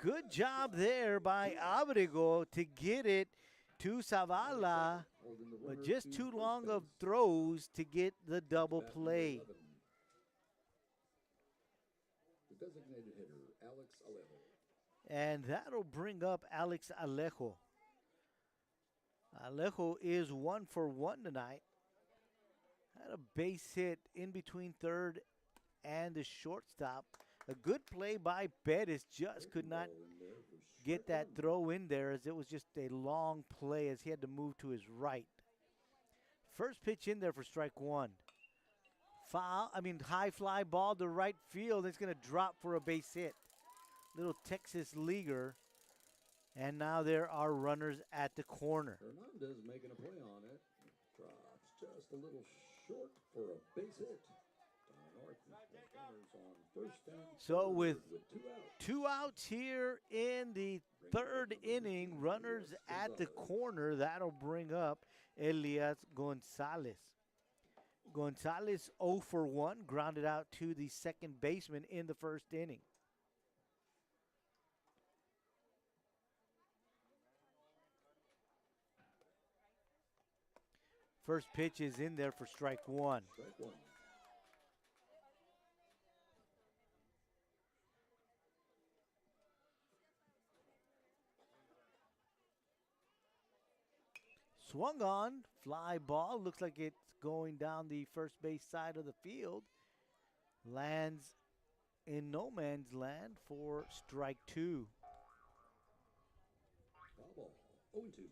Good job there by Abrego to get it to Zavala, holding the but runner just to too first long of base. throws to get the double Bat number play. 11. The designated hitter, Alex Alejo. And that'll bring up Alex Alejo. Alejo is 1 for 1 tonight. Had a base hit in between third and the shortstop. A good play by Bettis, just could not Ball in there for get strike that 1. throw in there as it was just a long play as he had to move to his right. First pitch in there for strike 1. High fly ball to right field. It's going to drop for a base hit. Little Texas leaguer. And now there are runners at the corner. Hernandez making a play on it. Drops just a little short for a base hit. Donna North with runners on first and So third with 2 outs. 2 outs here in the third inning, runners at the corner, that'll bring up Elias Gonzalez. Gonzalez 0 for 1, grounded out to the second baseman in the first inning. First pitch is in there for strike 1. Strike 1. Swung on, fly ball. Looks like it's going down the first base side of the field. Lands in no man's land for strike 2. Foul ball. 0-2.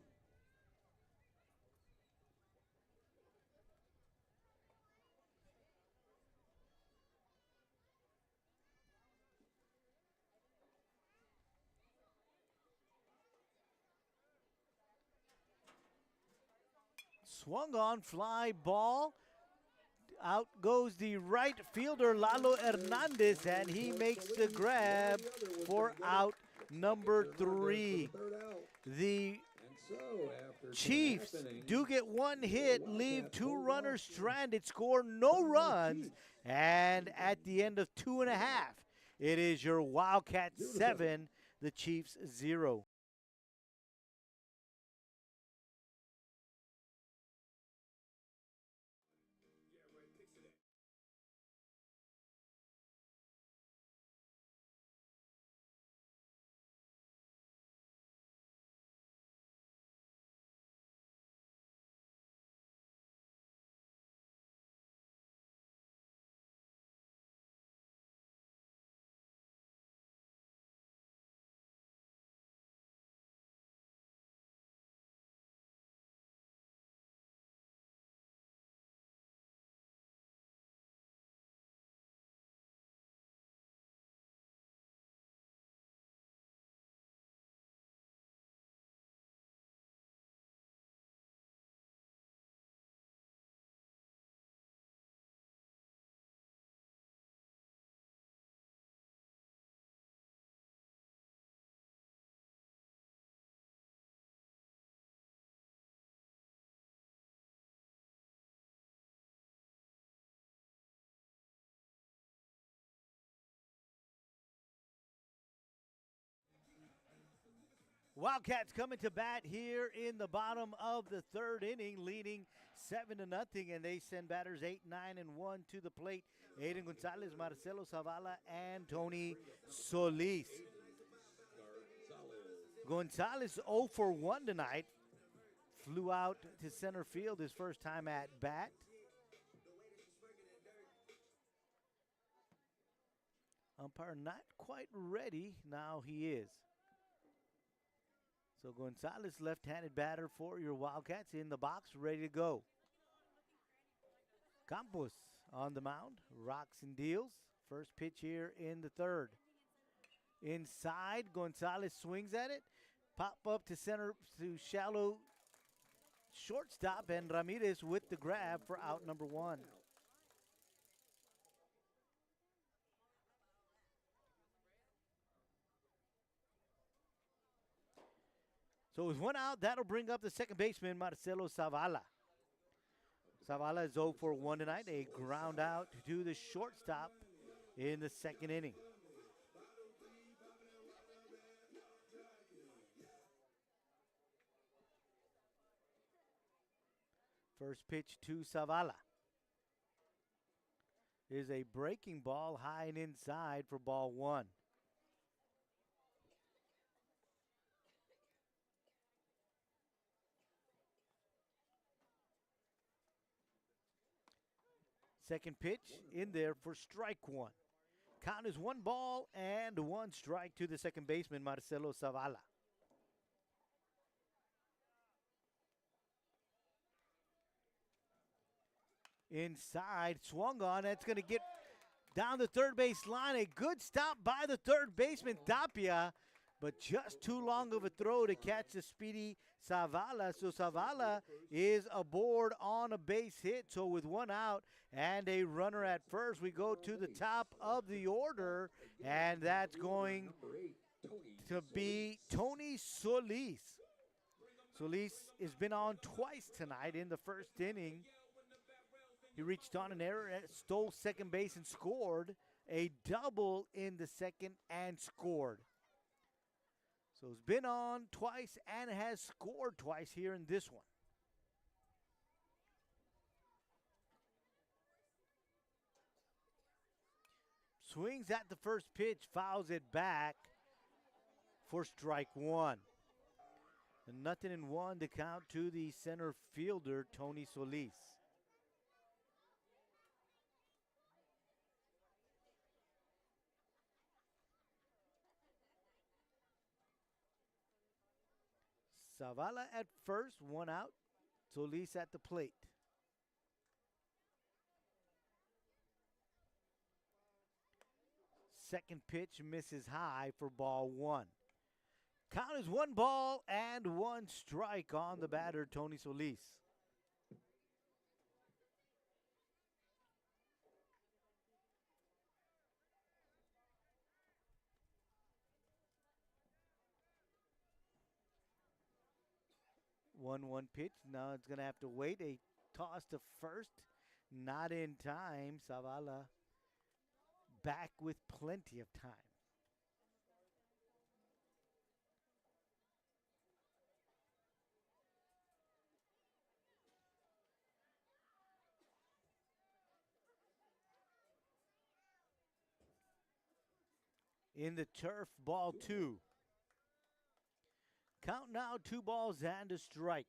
Swung on, fly ball. Out goes the right fielder, Lalo Hernandez, and he makes the grab for out number 3. The Chiefs do get 1 hit, leave 2 runners stranded, score no runs, and at the end of 2.5, it is your Wildcats 7, the Chiefs 0. Wildcats coming to bat here in the bottom of the third inning, leading 7-0, and they send batters 8, 9, and 1 to the plate. Aiden Gonzalez, Marcelo Zavala, and Tony Solis. Gonzalez 0 for 1 tonight. Flew out to center field his first time at bat. Umpire not quite ready. Now he is. So Gonzalez, left-handed batter for your Wildcats, in the box, ready to go. Campos on the mound, rocks and deals. First pitch here in the third. Inside, Gonzalez swings at it. Pop up to center to shallow shortstop, and Ramirez with the grab for out number one. So with one out, that'll bring up the second baseman, Marcelo Zavala. Zavala is 0 for 1 tonight. A ground out to the shortstop in the second inning. First pitch to Zavala is a breaking ball high and inside for ball one. Second pitch in there for strike one. Count is 1 ball and 1 strike to the second baseman, Marcelo Zavala. Inside, swung on. That's going to get down the third base line. A good stop by the third baseman, Tapia, but just too long of a throw to catch the speedy Zavala. So Zavala is aboard on a base hit. So with 1 out and a runner at first, we go to the top of the order, and that's going to be Tony Solis. Solis has been on twice tonight in the first inning. He reached on an error, stole second base and scored. A double in the second and scored. So he's been on twice and has scored twice here in this one. Swings at the first pitch, fouls it back for strike one. And 0-1 to count to the center fielder, Tony Solis. Zavala at first, 1 out. Solis at the plate. Second pitch misses high for ball one. Count is 1 ball and 1 strike on the batter, Tony Solis. One pitch. Now it's going to have to wait. A toss to first. Not in time. Zavala back with plenty of time. In the turf, ball 2. Count now 2 balls and a strike.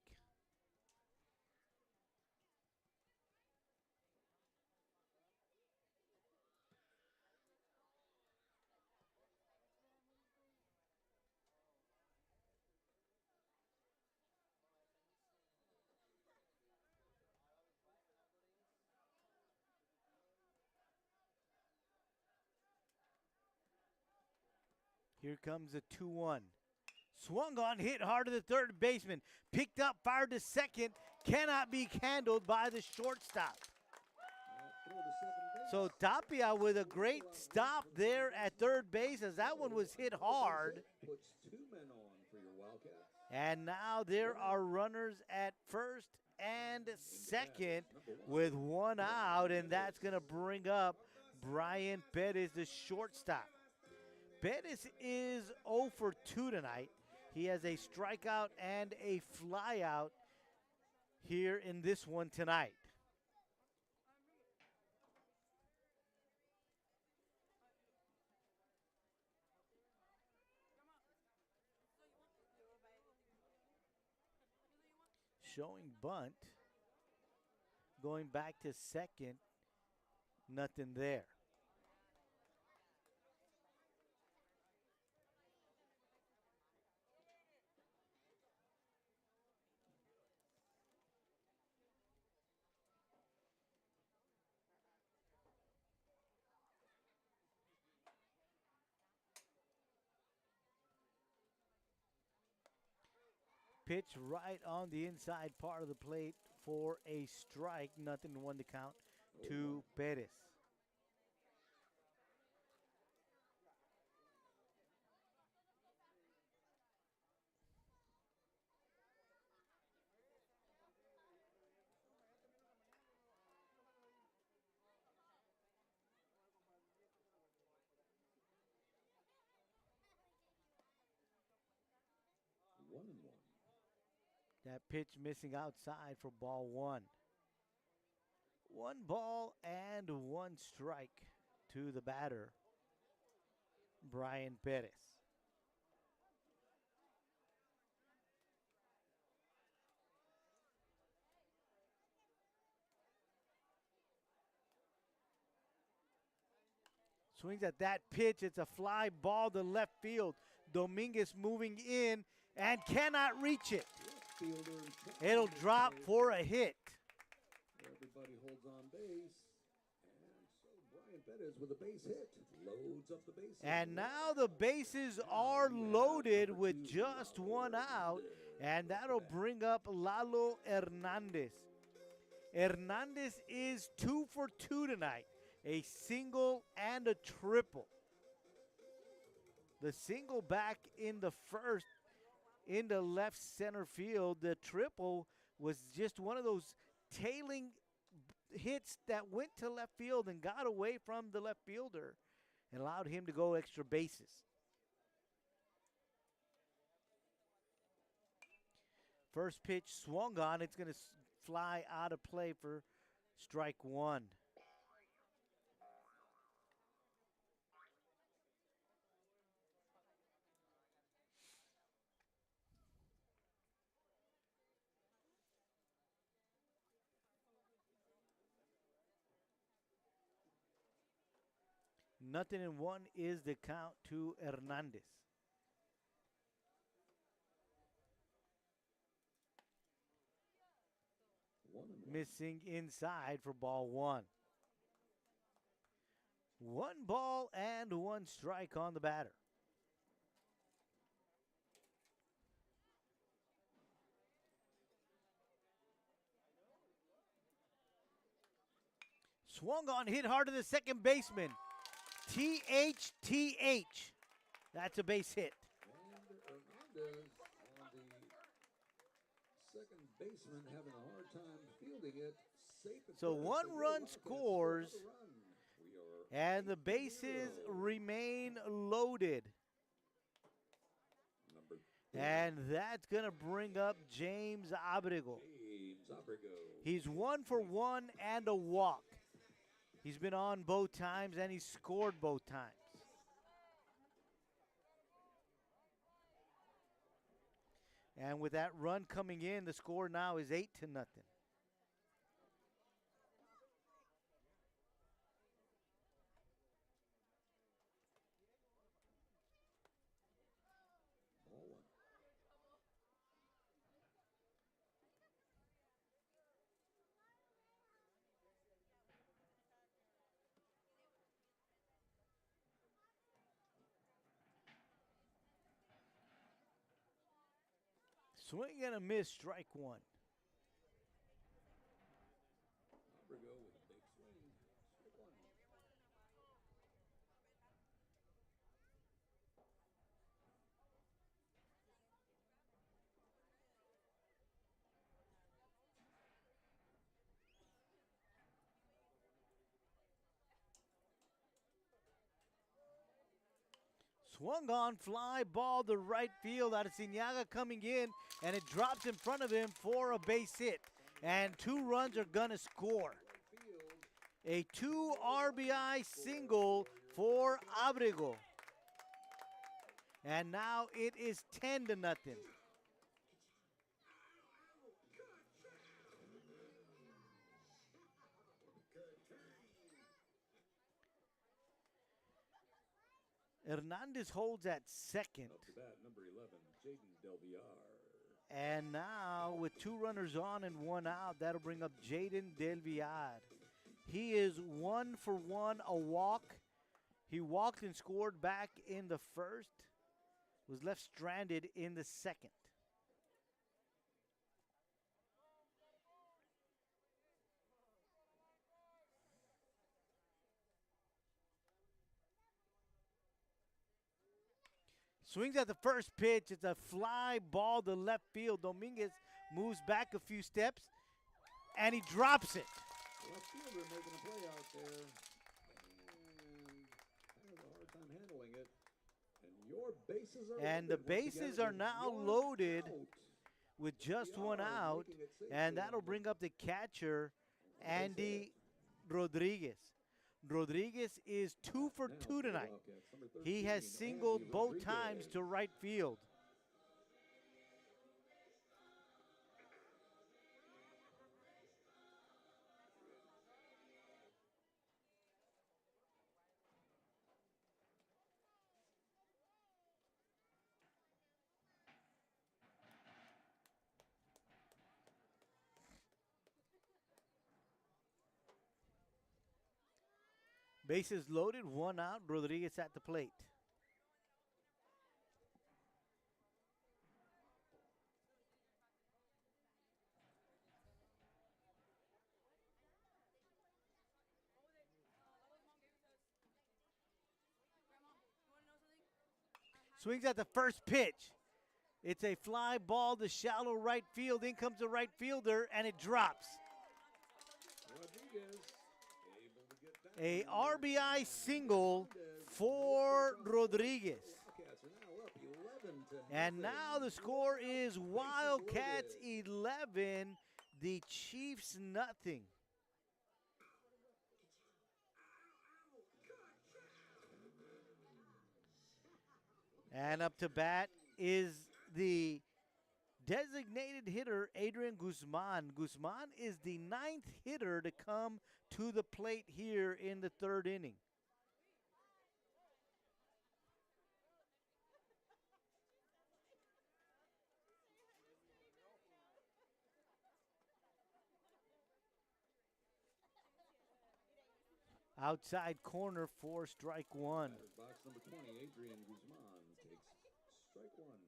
Here comes a 2-1. Swung on, hit hard to the third baseman. Picked up, fired to second. Cannot be handled by the shortstop. So Tapia with a great stop there at third base, as that one was hit hard. And now there are runners at first and second with 1 out, and that's going to bring up Brian Perez, the shortstop. Perez is 0 for 2 tonight. He has a strikeout and a flyout here in this one tonight. Showing bunt. Going back to second. Nothing there. Pitch right on the inside part of the plate for a strike. Nothing to 1 to count to Perez. One and one. That pitch missing outside for ball 1. 1 ball and 1 strike to the batter, Brian Perez. Swings at that pitch. It's a fly ball to left field. Dominguez moving in and cannot reach it. It'll drop for a hit. Everybody holds on base. And so Brian Perez with a base hit. Loads up the bases. And now the bases are loaded with just 1 out. And that'll bring up Lalo Hernandez. Hernandez is 2 for 2 tonight. A single and a triple. The single back in the first into left center field. The triple was just one of those tailing hits that went to left field and got away from the left fielder and allowed him to go extra bases. First pitch swung on. It's going to fly out of play for strike 1. Nothing in 1 is the count to Hernandez. Missing inside for ball 1. 1 ball and 1 strike on the batter. Swung on, hit hard to the second baseman. THTH. That's a base hit. And Hernandez on the second baseman having a hard time fielding it. So 1 run scores, and the bases remain loaded. And that's going to bring up James Abrego. He's 1 for 1 and a walk. He's been on both times, and he's scored both times. And with that run coming in, the score now is 8-0. Swing and a miss, strike 1. Abrego with a big swing. Strike 1. Swung on, fly ball to right field out of Sinaga coming in, and it drops in front of him for a base hit. And 2 runs are going to score. A 2 RBI single for Abrego. And now it is 10-0. Hernandez holds at second. Up to bat, number 11, Jaden Del Villar. And now with 2 runners on and 1 out, that'll bring up Jaden Del Villar. He is 1 for 1, a walk. He walked and scored back in the first. Was left stranded in the second. Swings at the first pitch. It's a fly ball to left field. Dominguez moves back a few steps, and he drops it. Left fielder making a play out there, and has a hard time handling it. And your bases are And loaded the once bases again are with now one loaded out. with just We one are out, making it safe and for that'll them. bring up the catcher, Andy Rodriguez. Rodriguez is 2 for Now 2 for the tonight. Wildcats, number He has 13, singled Andy both times Rodriguez. to right field. Bases loaded, one out. Rodriguez at the plate. Swings at the first pitch. It's a fly ball to shallow right field. In comes the right fielder, and it drops. Rodriguez able to get back A in there. RBI single for Rodriguez. Wildcats are now up 11 to And nothing. now the score is Bases Wildcats loaded. 11, the Chiefs nothing. And up to bat is the designated hitter, Adrian Guzman. Guzman is the 9th hitter to come to the plate here in the 3rd inning. Outside corner for strike one. Batter's box number 20, Adrian Guzman takes strike one.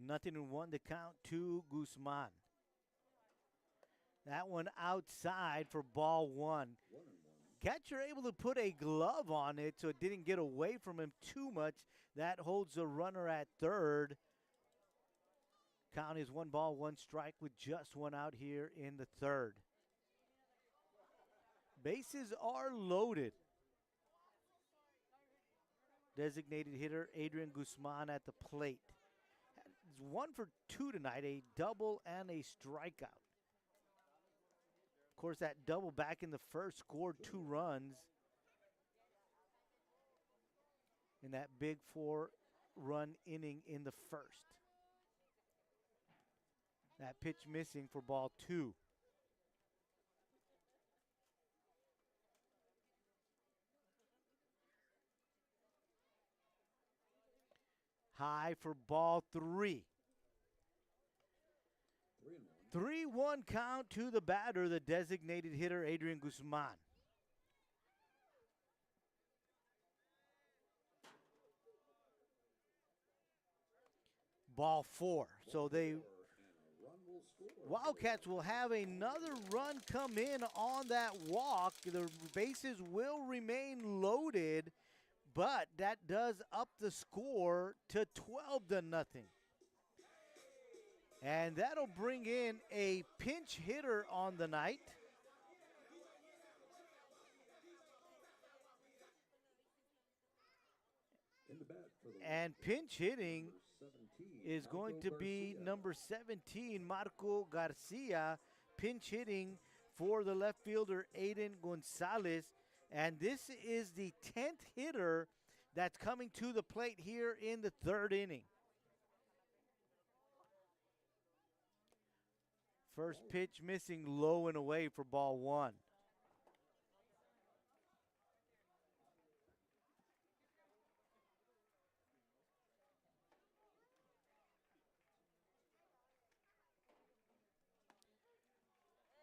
Nothing in one to count to Guzman. That one outside for ball one. 1-1. Catcher able to put a glove on it so it didn't get away from him too much. That holds the runner at third. Count is 1 ball, 1 strike with just one out here in the 3rd. Bases are loaded. Designated hitter Adrian Guzman at the plate. He's 1 for 2 tonight, a double and a strikeout. Of course, that double back in the first scored 2 runs in that big 4-run inning in the first. That pitch missing for ball 2. High for ball 3. 3-1. 3-1 count to the batter, the designated hitter, Adrian Guzman. Ball 4. So they And a run will score. Wildcats will have another run come in on that walk. The bases will remain loaded, but that does up the score to 12-0. And that'll bring in a pinch hitter on the night. In the bat for the And Wildcats, pinch hitting number 17, is going Marco to be Garcia. number 17, Marco Garcia, pinch hitting for the left fielder, Aiden Gonzalez. And this is the 10th hitter that's coming to the plate here in the 3rd inning. First pitch missing, low and away for ball 1.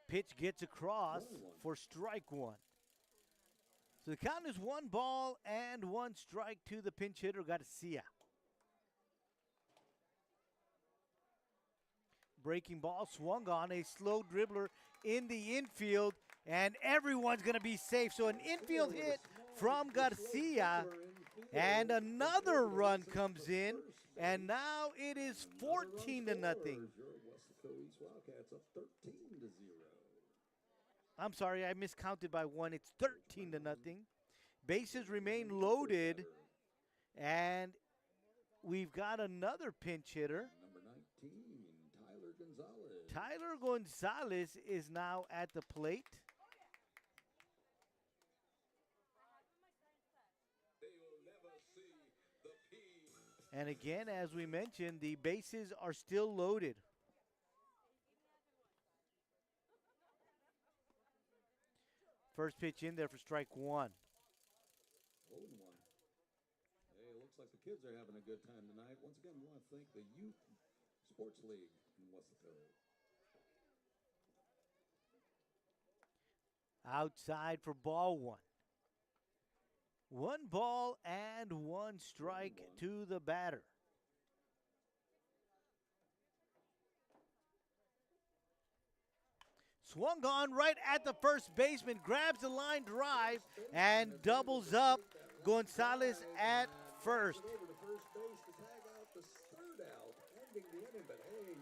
Pitch gets across 1-1. for strike 1. So the count is 1 ball and 1 strike to the pinch hitter, Garcia. Breaking ball swung on, a slow dribbler in the infield. and everyone's going to be safe. So an infield hit from Garcia, and another run comes in, and now it is 14 to nothing. Your Weslaco East Wildcats up 13 to 0. I'm sorry, I miscounted by one. It's 13 to nothing. Bases remain loaded, and we've got another pinch hitter. Number 19, Tyler Gonzalez. Tyler Gonzalez is now at the plate. And again, as we mentioned, the bases are still loaded. First pitch in there for strike one. 0-1. Hey, it looks like the kids are having a good time tonight. Once again, we want to thank the Youth Sports League in Weslaco. Outside for ball one. 1 ball and 1 strike to the batter. Swung on right at the first baseman, grabs the line drive and doubles up. Gonzalez at first.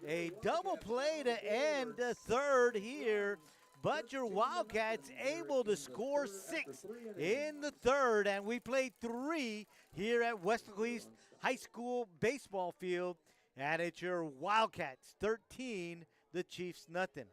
A double play to end the third here, but your Wildcats able to score 6 in the third, and we played 3 here at Weslaco East High School baseball field, and it's your Wildcats 13, the Chiefs nothing.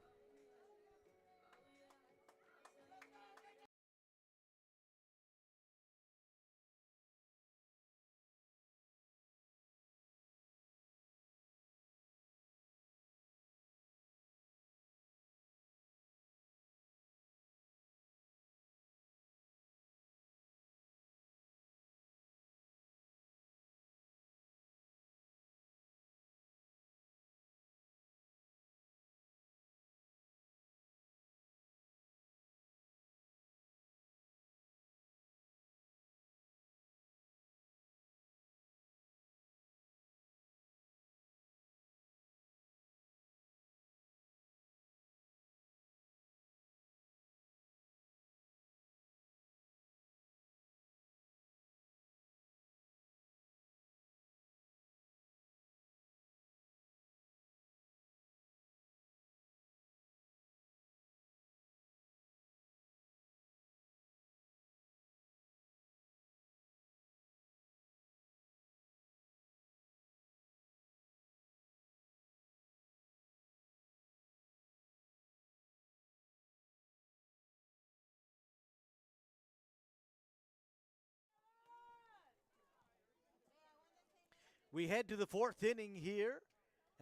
We head to the 4th inning here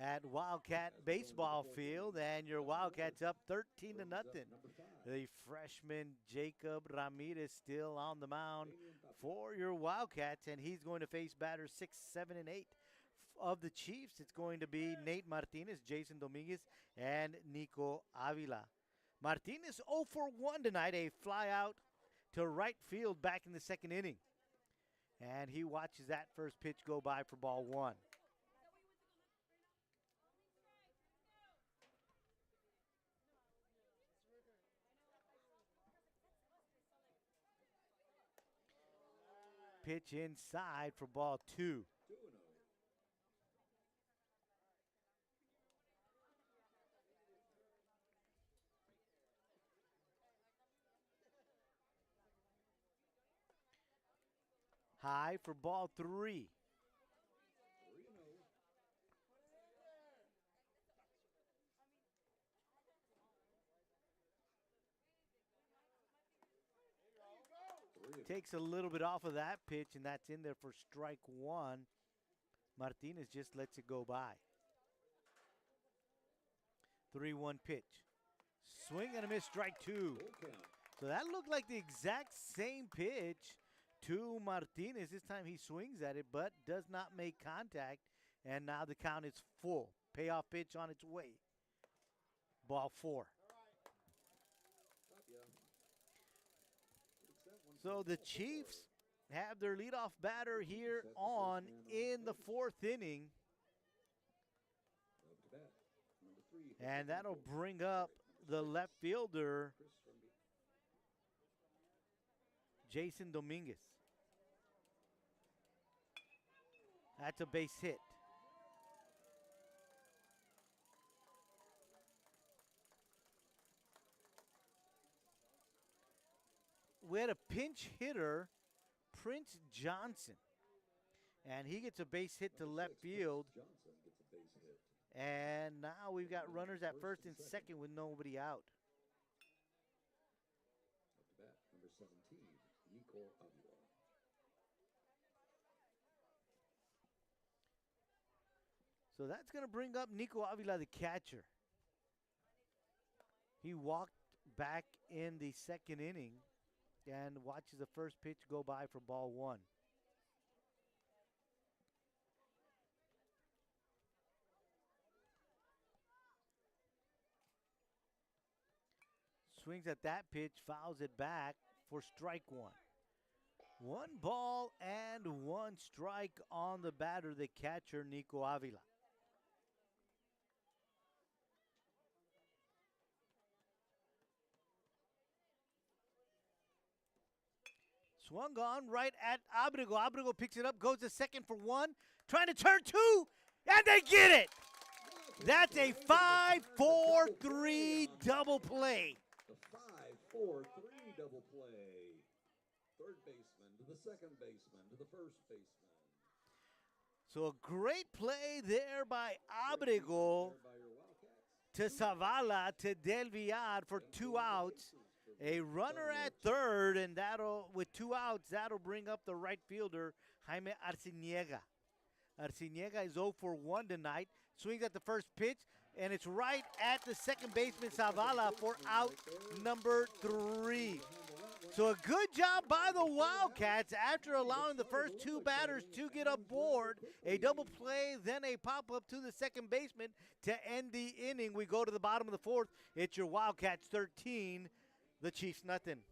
at Wildcat Baseball Field, and your Wildcats up 13 to nothing. The freshman Jacob Ramirez still on the mound for your Wildcats, and he's going to face batters 6, 7, and 8 of the Chiefs. It's going to be Nate Martinez, Jason Dominguez, and Nico Avila. Martinez 0 for 1 tonight, a fly out to right field back in the 2nd inning. And he watches that first pitch go by for ball one. Pitch inside for ball two. High for ball three. Takes a little bit off of that pitch, and that's in there for strike one. Martinez just lets it go by. 3-1 pitch. Swing and a miss, strike two. So that looked like the exact same pitch to Martinez. This time he swings at it, but does not make contact, and now the count is full. Payoff pitch on its way. Ball four. So the Chiefs have their leadoff batter here on in the 4th inning. And that'll bring up the left fielder, Jason Dominguez. That's a base hit. We had a pinch hitter, Prince Johnson. And he gets a base hit to Number left 6, Prince field. Johnson gets a base hit. And now we've got runners at first and second with nobody out. Up to bat, number 17, Nico Avila. So that's going to bring up Nico Avila, the catcher. He walked back in the second inning and watches the first pitch go by for ball one. Swings at that pitch, fouls it back for strike one. 1 ball and 1 strike on the batter, the catcher, Nico Avila. Swung on right at Abrego. Abrego picks it up, goes to second for 1, trying to turn 2, and they get it. That's a 5-4-3 double play. The 5-4-3 double play. Third baseman to the second baseman to the first baseman. So a great play there by Abrego There by your Wildcats. to Zavala to Del Villar for 2 outs. A runner at third, and that'll, with 2 outs, that'll bring up the right fielder, Jaime Arciniega. Arciniega is 0 for 1 tonight. Swings at the first pitch, and it's right at the second baseman, Zavala, for out number 3. So a good job by the Wildcats after allowing the first 2 batters to get aboard. A double play, then a pop-up to the second baseman to end the inning. We go to the bottom of the 4th. It's your Wildcats 13, the Chiefs nothing.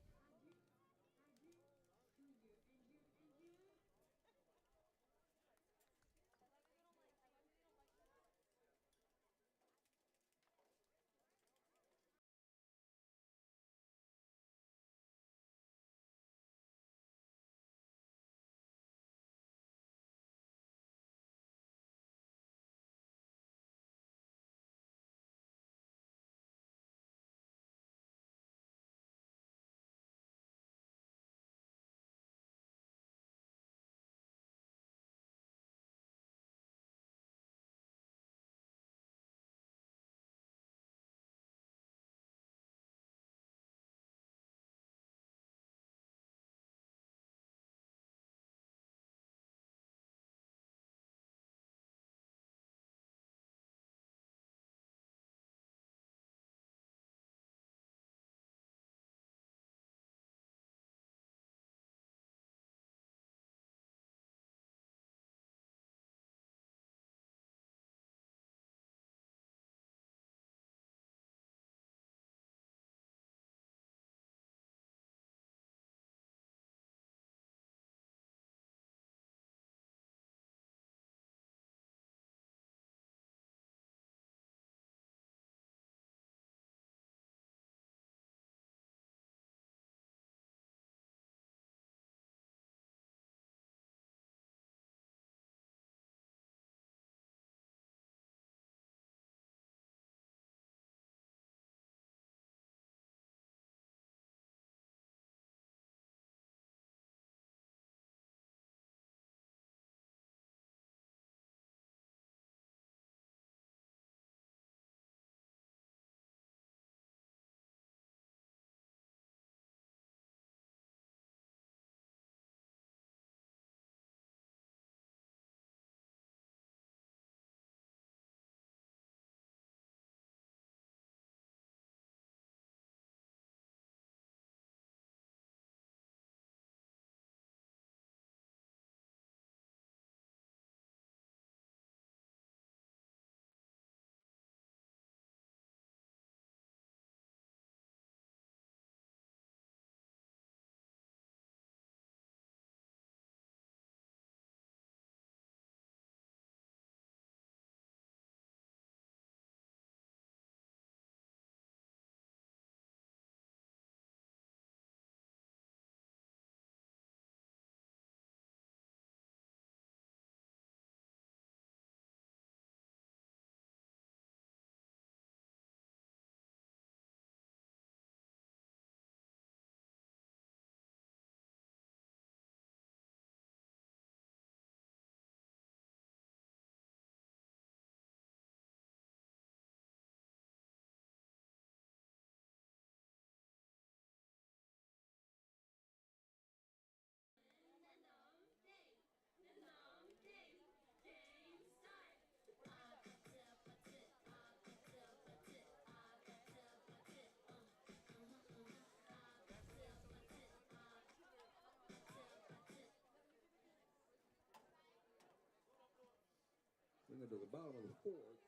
Bring it to the bottom of the fourth.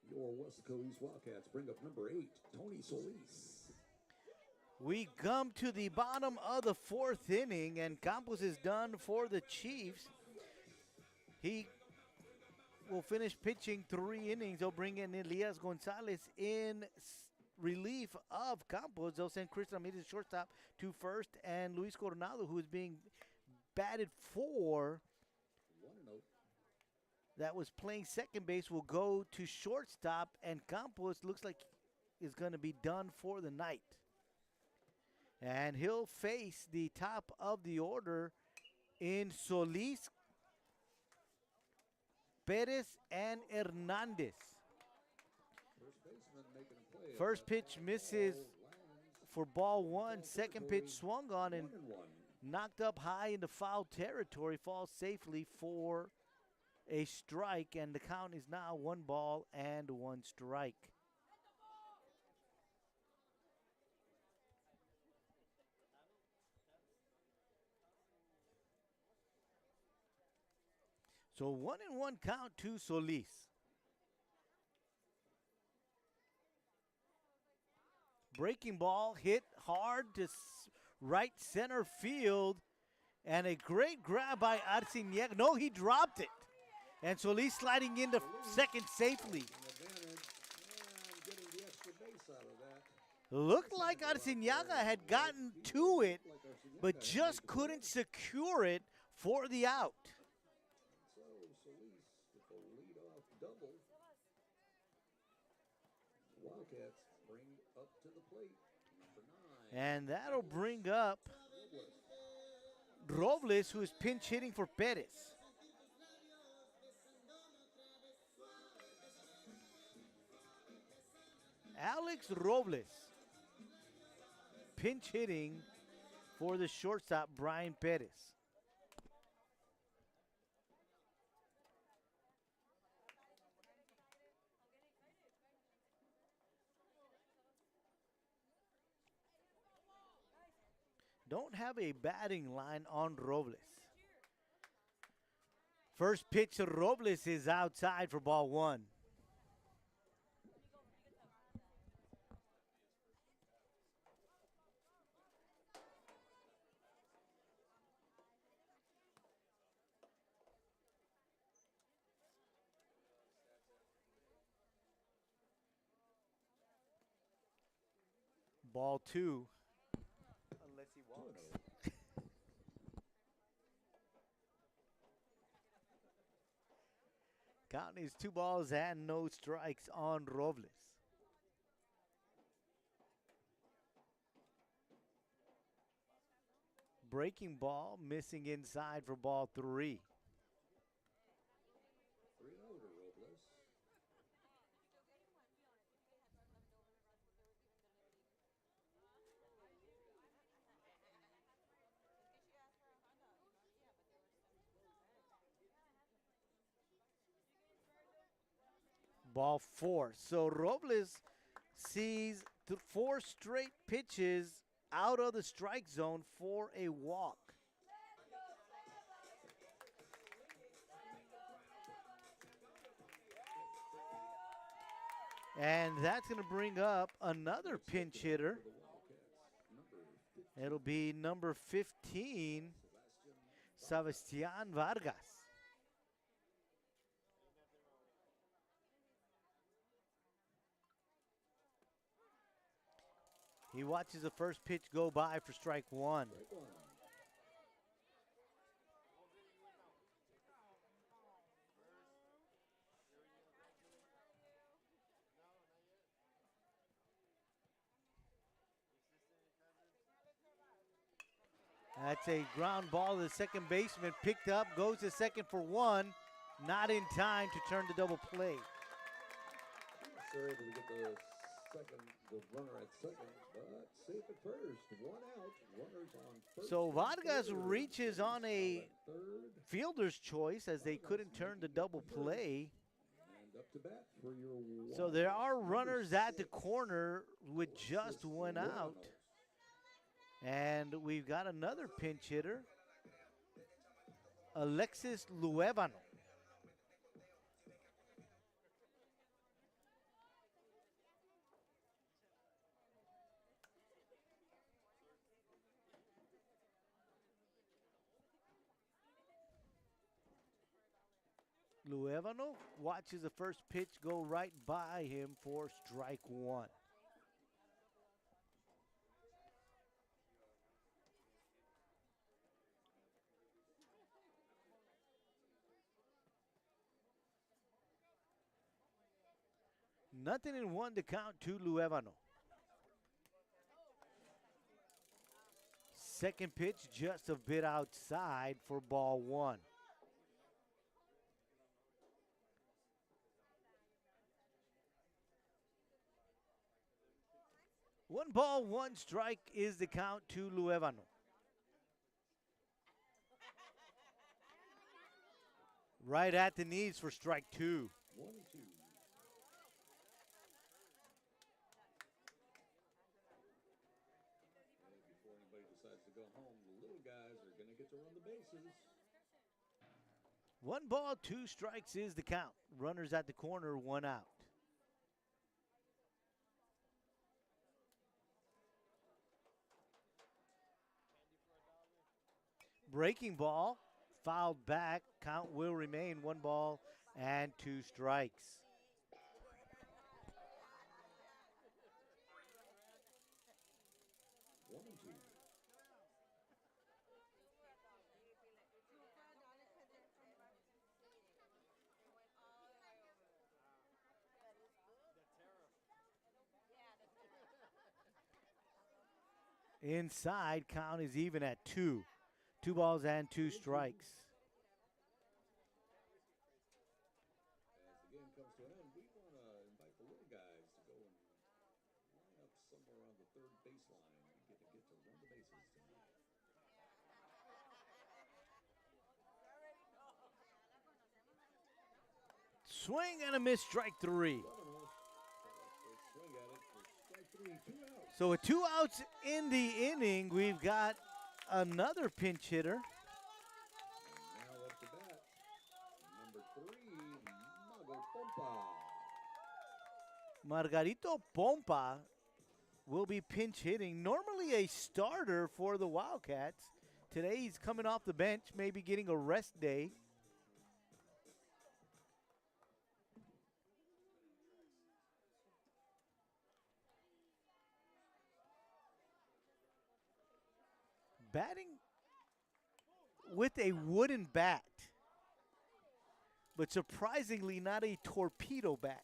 Your Weslaco East Wildcats bring up number 8, Tony Solis. We come to the bottom of the fourth inning, and Campos is done for the Chiefs. He will finish pitching 3 innings. They'll bring in Elias Gonzalez in relief of Campos. They'll send Chris Ramirez, shortstop, to first, and Luis Coronado, who is being batted for, 1-0. that was playing second base, will go to shortstop, and Campos looks like is going to be done for the night. And he'll face the top of the order in Solis, Perez, and Hernandez. First baseman making a play. First pitch misses for ball 1. Second pitch swung on and 1-1. knocked up high into foul territory. Falls safely for a strike, and the count is now 1 ball and 1 strike. So 1-1 count to Solis. Breaking ball hit hard to right center field, and a great grab by Arciniega. No, he dropped it. And Solis sliding into second safely. Looked like Arciniega had gotten to it, but just couldn't secure it for the out. So Solis with a lead-off double. Wildcats bring up to the plate, number 9. And that'll bring up Robles, who is pinch hitting for Perez. Alex Robles, pinch hitting for the shortstop, Brian Perez. Don't have a batting line on Robles. First pitch to Robles is outside for ball 1. Ball 2. Unless he walks. Counting is 2 balls and no strikes on Robles. Breaking ball missing inside for ball 3. 3-0 to Robles. Ball 4. So Robles sees 4 straight pitches out of the strike zone for a walk. And that's going to bring up another pinch hitter. It'll be number 15, Sebastian Vargas. He watches the first pitch go by for strike 1. That's a ground ball to the second baseman. Picked up, goes to second for 1. Not in time to turn the double play. Sure, able to get the runner at second, but safe at first. 1 out, runners on first. So Vargas reaches on a third, fielder's choice as they couldn't turn the double play. and up to bat for your So there are runners at the corner with just 1 out. And we've got another pinch hitter, Alexis Luevano. Luevano watches the first pitch go right by him for strike one. Nothing in one to count to Luevano. Second pitch just a bit outside for ball one. One ball, one strike is the count to Luevano. Right at the knees for strike two. 1-2. Before anybody decides to go home, the little guys are going to get to run the bases. One ball, two strikes is the count. Runners at the corner, one out. Breaking ball, fouled back. Count will remain one ball and two strikes. Inside, count is even at two. 2 balls and 2 strikes. As the game comes to an end, we want to invite the little guys to go and line up somewhere on the third baseline. You get to run the bases tonight. Swing and a miss, strike three. Swing at it for strike three, 2 outs. So with 2 outs in the inning, we've got another pinch hitter. And now up to bat, number 3, Mago Pompa. Margarito Pompa will be pinch hitting. Normally a starter for the Wildcats. Today he's coming off the bench, maybe getting a rest day. Batting with a wooden bat, but surprisingly not a torpedo bat.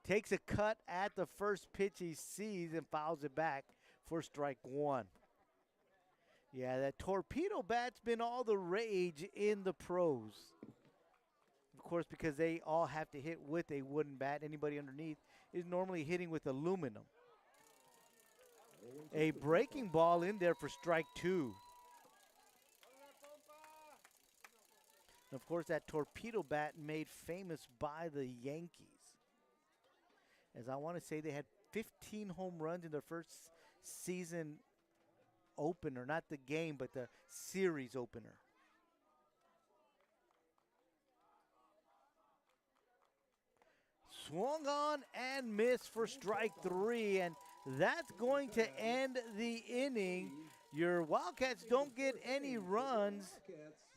Takes a cut at the first pitch he sees and fouls it back for strike one. Yeah, that torpedo bat's been all the rage in the pros. Of course, because they all have to hit with a wooden bat. Anybody underneath is normally hitting with aluminum. A breaking ball in there for strike two. And of course, that torpedo bat made famous by the Yankees. As I want to say, they had 15 home runs in their first season opener. Not the game, but the series opener. Swung on and missed for strike three, and that's going to end the inning. Your Wildcats don't get any runs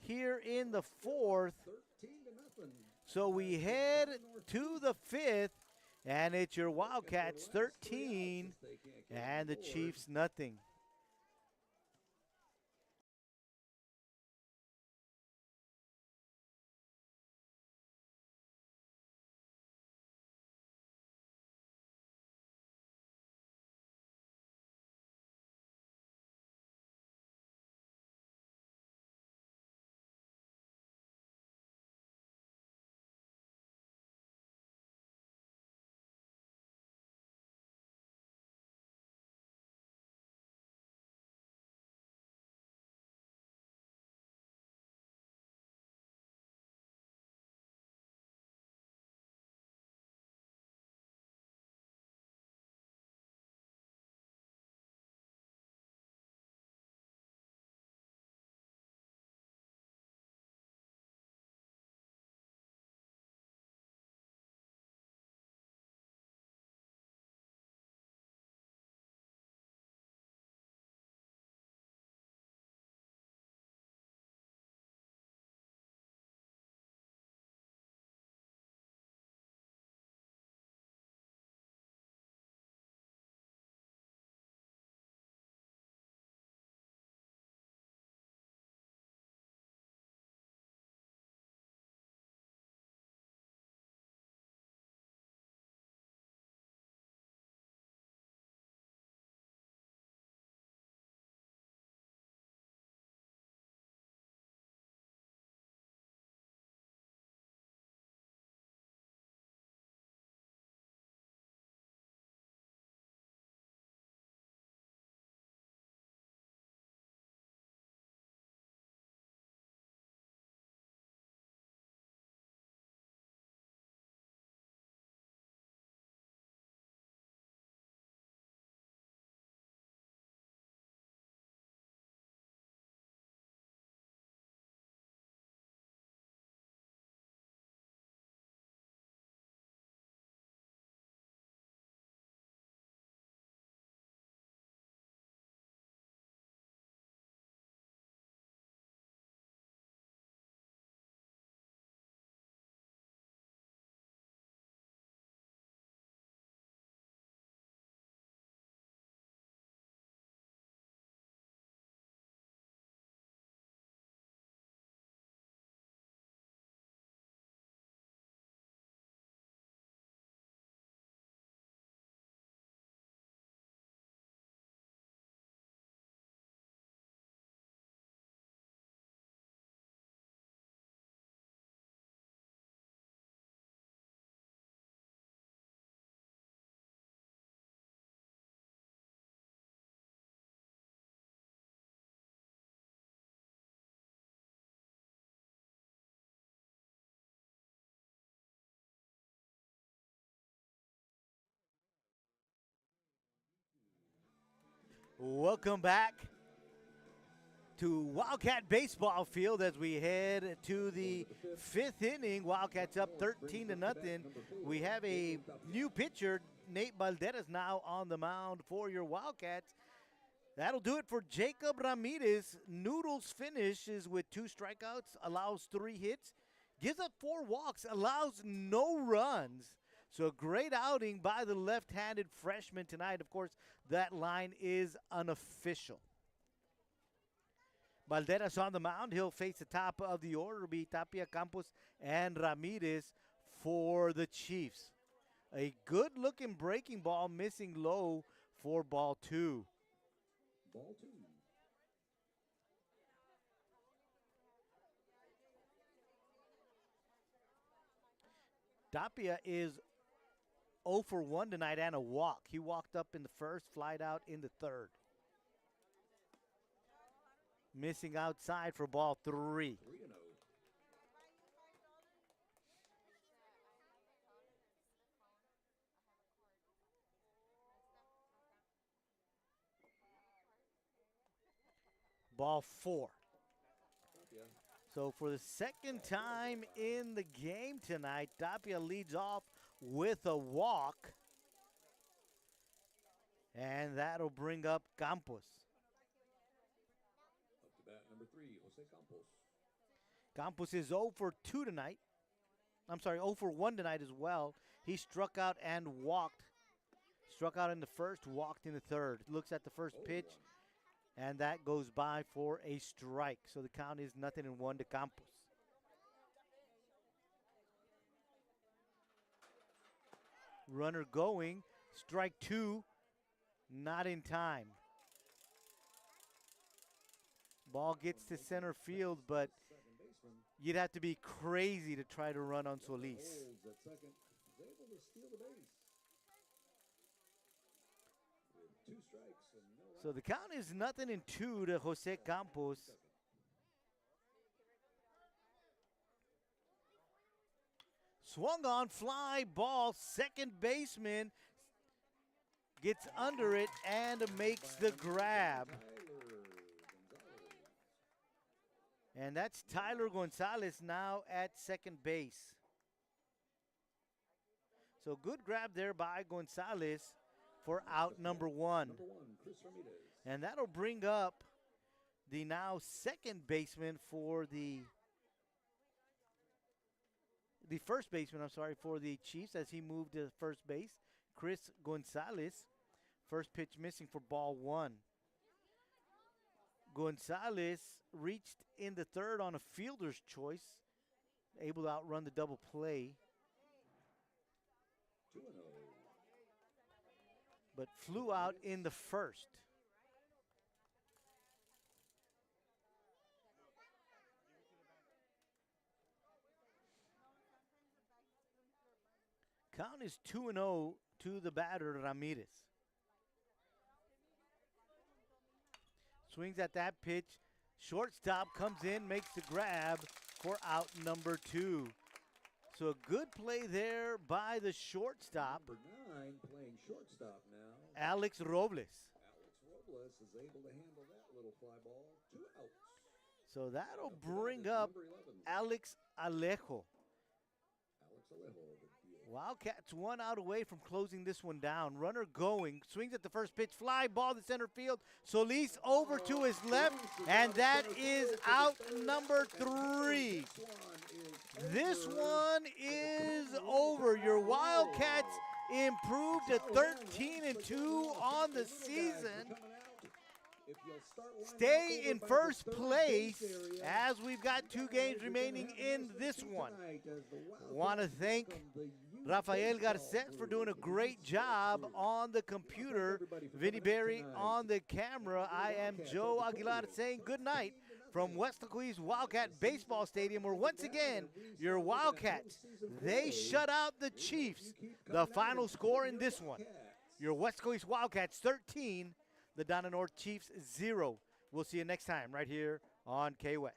here in the fourth. So we head to the fifth, and it's your Wildcats 13 and the Chiefs nothing. Welcome back to Wildcat baseball field as we head to the 5th inning. Wildcats up 13-0. We have a new pitcher, Nate Balderas, now on the mound for your Wildcats. That'll do it for Jacob Ramirez. Noodles finishes with 2 strikeouts, allows 3 hits, gives up 4 walks, allows no runs. So a great outing by the left-handed freshman tonight. Of course, that line is unofficial. Balderas on the mound. He'll face the top of the order. It'll be Tapia, Campos, and Ramirez for the Chiefs. A good-looking breaking ball missing low for ball 2. Ball 2. Tapia is 0 for 1 tonight and a walk. He walked up in the first, flied out in the third. Missing outside for ball 3. 3-0. Ball 4. Tapia. So for the second time in the game tonight, Tapia leads off with a walk. And that'll bring up Campos. Up to bat number 3, Jose Campos. Campos is 0 for 2 tonight. I'm sorry, 0 for 1 tonight as well. He struck out and walked. Struck out in the first, walked in the third. Looks at the first pitch, and that goes by for a strike. So the count is 0-1 to Campos. Runner going, strike 2, not in time. Ball gets to center field, but Second baseman you'd have to be crazy to try to run on Solis. holds at second. Is able to steal the base. With 2 strikes and no So the count is 0-2 to Jose Campos. Swung on, fly ball, second baseman gets under it and makes the grab. And that's Tyler Gonzalez now at second base. So good grab there by Gonzalez for out number 1. Number 1, Chris Ramirez. And that'll bring up the now second baseman for the first baseman, I'm sorry, for the Chiefs as he moved to first base, Chris Gonzalez. First pitch missing for ball 1. Gonzalez reached in the third on a fielder's choice, able to outrun the double play, 2-0. but flew out in the first. Count is 2-0 to the batter, Ramirez. Swings at that pitch. Shortstop comes in, makes the grab for out number 2. So a good play there by the shortstop, Number 9 playing shortstop now. Alex Robles. Alex Robles is able to handle that little fly ball. 2 outs. So that'll Up to bat bring is up number 11, Alex Alejo. Alex Alejo, the DH. Wildcats 1 out away from closing this one down. Runner going, swings at the first pitch, fly ball to center field. Solis over to his left, and that is out number 3. This one is over. Your Wildcats improved to 13-2 on the season. Stay in first place as we've got 2 games remaining in this one. Want to thank Rafael Garces for doing a great job on the computer. Vinny Berry on the camera. I am Joe Aguilar saying good night from Weslaco Wildcat Baseball Stadium, where once again, your Wildcats, they shut out the Chiefs. The final score in this one, your Weslaco Wildcats 13, the Donna North Chiefs 0. We'll see you next time right here on KWES.